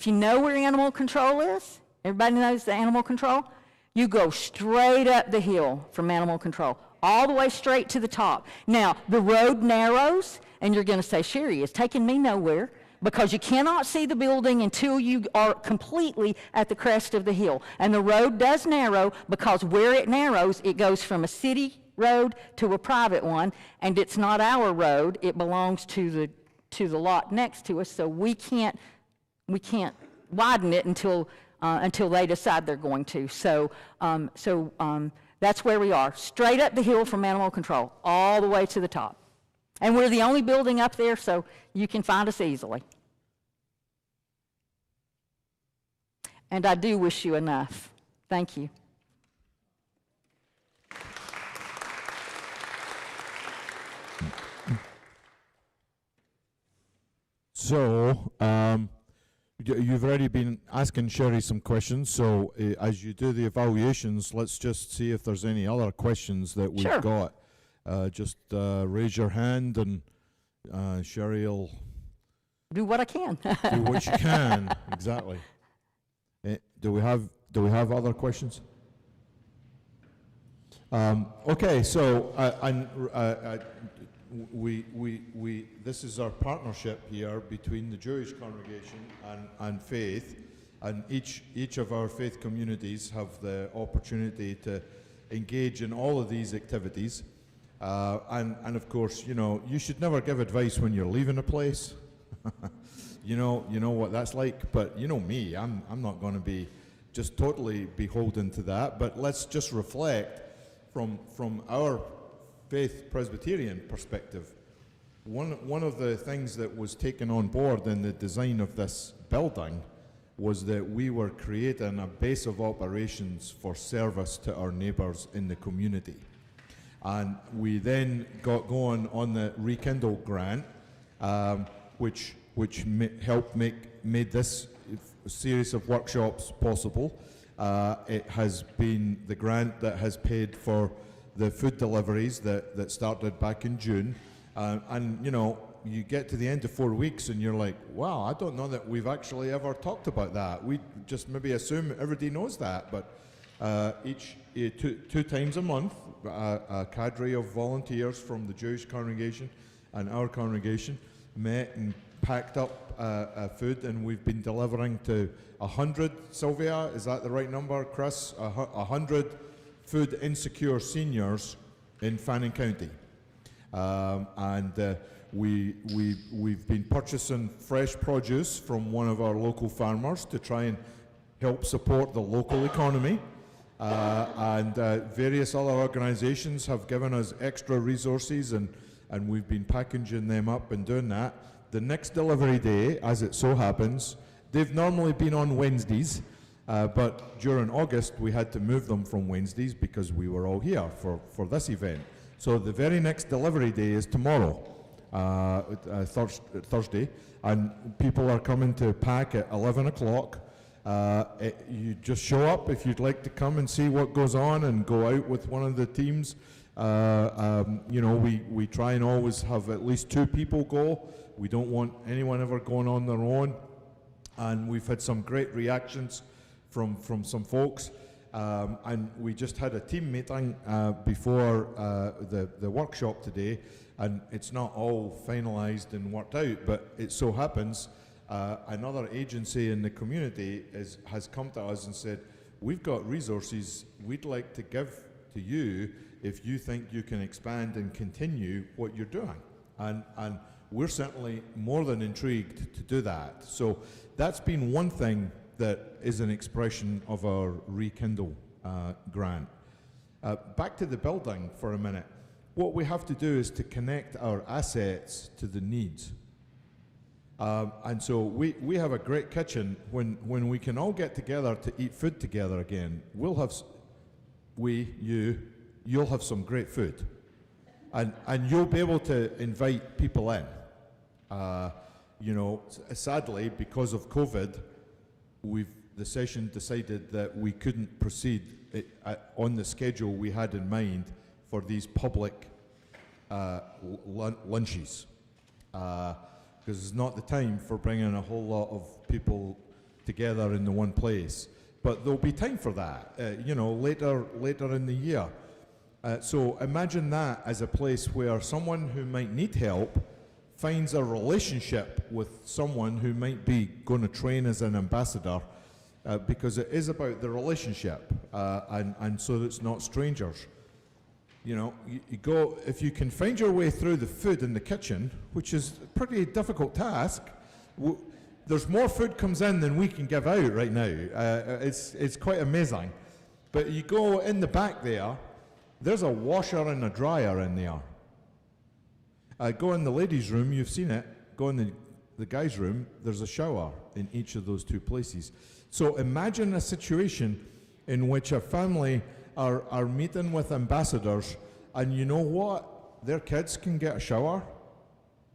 know where animal control is, everybody knows the animal control, you go straight up the hill from animal control, all the way straight to the top. Now, the road narrows, and you're going to say, Sherry, it's taking me nowhere, because you cannot see the building until you are completely at the crest of the hill. And the road does narrow, because where it narrows, it goes from a city road to a private one, and it's not our road. It belongs to the lot next to us, so we can't widen it until they decide they're going to. So that's where we are, straight up the hill from animal control, all the way to the top. And we're the only building up there, so you can find us easily. And I do wish you enough. Thank you. So, you've already been asking Sherry some questions, so as you do the evaluations, let's just see if there's any other questions that we've Sure. got. Just raise your hand, and Sherry will do what I can. Do what you can, exactly. Do we have other questions? Okay, so this is our partnership here between the Jewish congregation and Faith, and each of our faith communities have the opportunity to engage in all of these activities. And of course, you should never give advice when you're leaving a place. you know what that's like. But you know me, I'm not going to be just totally beholden to that. But let's just reflect from our faith Presbyterian perspective. One of the things that was taken on board in the design of this building was that we were creating a base of operations for service to our neighbours in the community. And we then got going on the Rekindle grant, which helped made this series of workshops possible. It has been the grant that has paid for the food deliveries that started back in June. And you get to the end of 4 weeks and you're like, wow, I don't know that we've actually ever talked about that. We just maybe assume everybody knows that, but two times a month, a cadre of volunteers from the Jewish congregation and our congregation met and packed up food, and we've been delivering to 100, Sylvia, is that the right number, Chris? 100 food insecure seniors in Fannin County. We've been purchasing fresh produce from one of our local farmers to try and help support the local economy. Various other organizations have given us extra resources, and we've been packaging them up and doing that. The next delivery day, as it so happens, they've normally been on Wednesdays, but during August we had to move them from Wednesdays because we were all here for this event. So the very next delivery day is tomorrow, Thursday, and people are coming to pack at 11 o'clock. You just show up if you'd like to come and see what goes on and go out with one of the teams. We try and always have at least 2 people go. We don't want anyone ever going on their own. And we've had some great reactions from some folks. And we just had a team meeting before the workshop today, and it's not all finalized and worked out, but it so happens another agency in the community has come to us and said, we've got resources we'd like to give to you if you think you can expand and continue what you're doing. And we're certainly more than intrigued to do that. So that's been one thing that is an expression of our Rekindle grant. Back to the building for a minute. What we have to do is to connect our assets to the needs. And so we have a great kitchen. When we can all get together to eat food together again, you'll have some great food. And you'll be able to invite people in. Sadly, because of COVID, the session decided that we couldn't proceed on the schedule we had in mind for these public lunches. Because it's not the time for bringing a whole lot of people together in the one place. But there'll be time for that, later in the year. So imagine that as a place where someone who might need help finds a relationship with someone who might be going to train as an ambassador, because it is about the relationship, and so it's not strangers. You go, if you can find your way through the food in the kitchen, which is a pretty difficult task. There's more food comes in than we can give out right now. It's quite amazing. But you go in the back there's a washer and a dryer in there. Go in the ladies' room, you've seen it. Go in the guys' room, there's a shower in each of those 2 places. So imagine a situation in which a family are meeting with ambassadors, and you know what? Their kids can get a shower,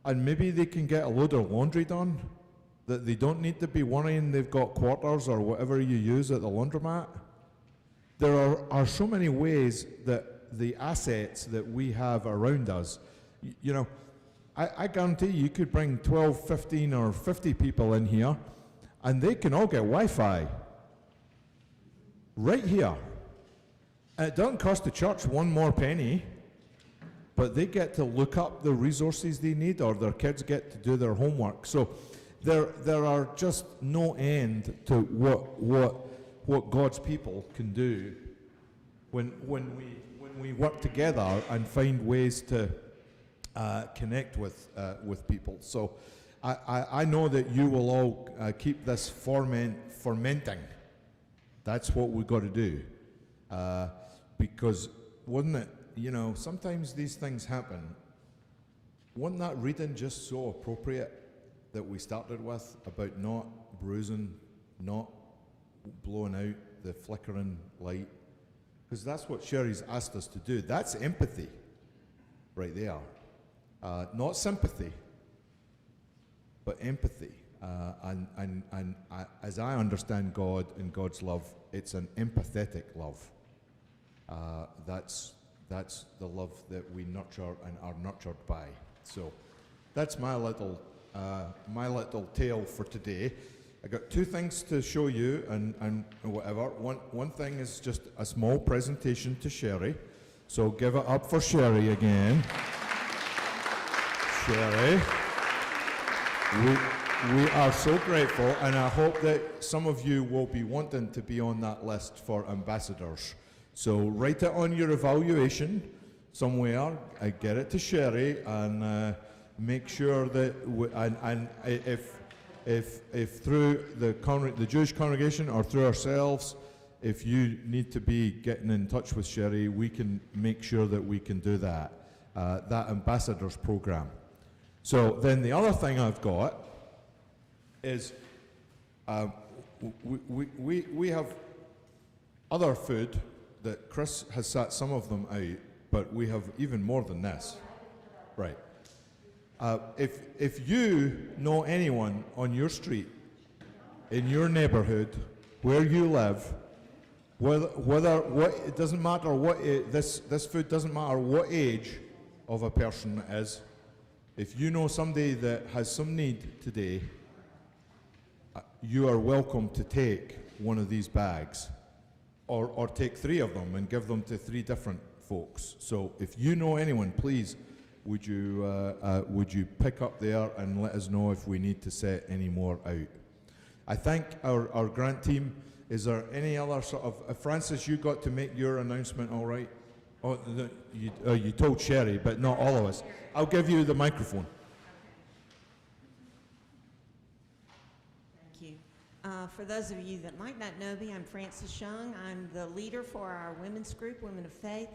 and maybe they can get a load of laundry done, that they don't need to be worrying they've got quarters or whatever you use at the laundromat. There are so many ways that the assets that we have around us, I guarantee you could bring 12, 15, or 50 people in here, and they can all get Wi-Fi right here. And it doesn't cost the church one more penny, but they get to look up the resources they need, or their kids get to do their homework. So there are just no end to what God's people can do when we work together and find ways to connect with people. So I know that you will all keep this fermenting. That's what we've got to do. Because wouldn't it, you know, sometimes these things happen. Wasn't that reading just so appropriate that we started with about not bruising, not blowing out the flickering light? Because that's what Sherry's asked us to do. That's empathy right there. Not sympathy, but empathy. And as I understand God and God's love, it's an empathetic love. That's the love that we nurture and are nurtured by. So that's my little tale for today. I got two things to show you and whatever. One thing is just a small presentation to Sherry. So give it up for Sherry again. Sherry. We are so grateful, and I hope that some of you will be wanting to be on that list for ambassadors. So write it on your evaluation somewhere, get it to Sherry, and make sure that, if through the Jewish congregation or through ourselves, if you need to be getting in touch with Sherry, we can make sure that we can do that, that ambassadors program. So then the other thing I've got is we have other food that Chris has sat some of them out, but we have even more than this. Right. If you know anyone on your street, in your neighborhood, where you live, it doesn't matter what this food doesn't matter what age of a person it is. If you know somebody that has some need today, you are welcome to take one of these bags, or take 3 of them and give them to 3 different folks. So if you know anyone, please, would you pick up there and let us know if we need to set any more out. I thank our grant team. Is there any other sort of, Francis, you got to make your announcement all right? Oh, you told Sherry, but not all of us. I'll give you the microphone. Thank you. For those of you that might not know me, I'm Frances Young. I'm the leader for our women's group, Women of Faith.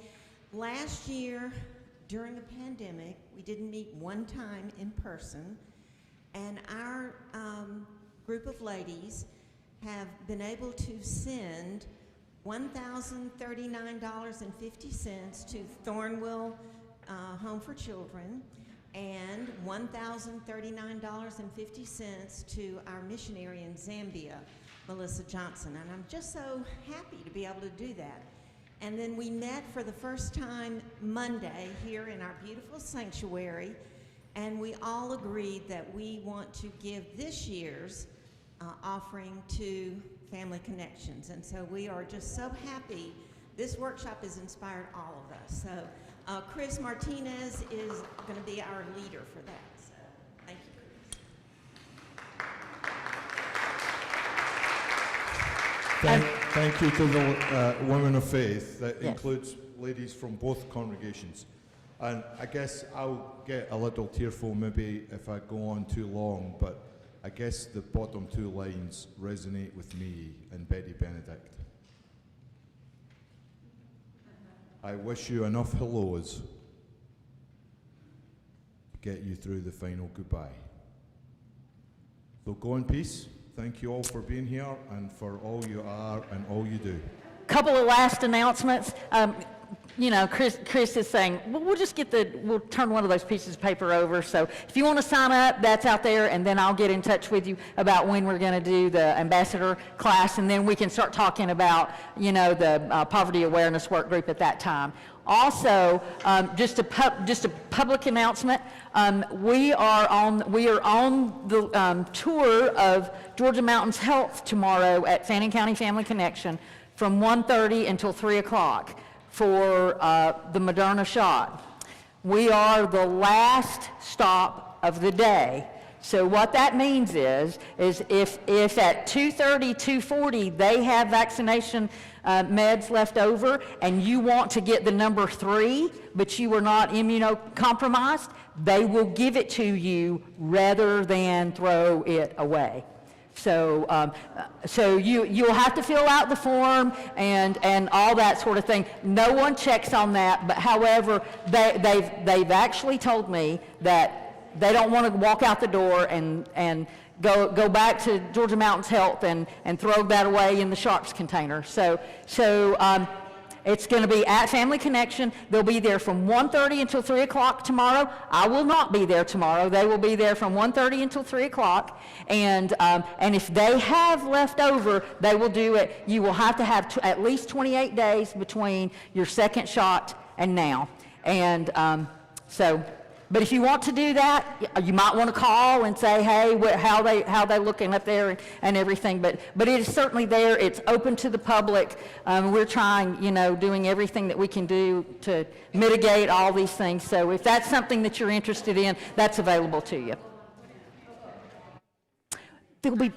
Last year, during the pandemic, we didn't meet one time in person, and our group of ladies have been able to send $1,039.50 to Thornwell Home for Children, and $1,039.50 to our missionary in Zambia, Melissa Johnson. And I'm just so happy to be able to do that. And then we met for the first time Monday here in our beautiful sanctuary, and we all agreed that we want to give this year's offering to Family Connections. And so we are just so happy. This workshop has inspired all of us. So Chris Martinez is going to be our leader for that. So thank you, Chris. Thank you to the Women of Faith. That Yes. includes ladies from both congregations. And I guess I'll get a little tearful maybe if I go on too long, but I guess the bottom 2 lines resonate with me and Betty Benedict. I wish you enough hellos to get you through the final goodbye. So go in peace. Thank you all for being here and for all you are and all you do. Couple of last announcements. Chris is saying, well, we'll turn one of those pieces of paper over. So if you want to sign up, that's out there, and then I'll get in touch with you about when we're going to do the ambassador class, and then we can start talking about, the poverty awareness work group at that time. Also, just a public announcement. We are on the tour of Georgia Mountains Health tomorrow at Fannin County Family Connection from 1:30 until 3 o'clock for the Moderna shot. We are the last stop of the day. So what that means is if at 2:30, 2:40 they have vaccination meds left over and you want to get the number 3, but you are not immunocompromised, they will give it to you rather than throw it away. So, you'll have to fill out the form and all that sort of thing. No one checks on that, but however, they've actually told me that they don't want to walk out the door and go back to Georgia Mountains Health and throw that away in the sharps container. So it's going to be at Family Connection. They'll be there from 1:30 until 3 o'clock tomorrow. I will not be there tomorrow. They will be there from 1:30 until 3 o'clock. And if they have left over, they will do it. You will have to have at least 28 days between your second shot and now. And but if you want to do that, you might want to call and say, hey, how they looking up there and everything. But it is certainly there. It's open to the public. We're trying, doing everything that we can do to mitigate all these things. So if that's something that you're interested in, that's available to you. There'll be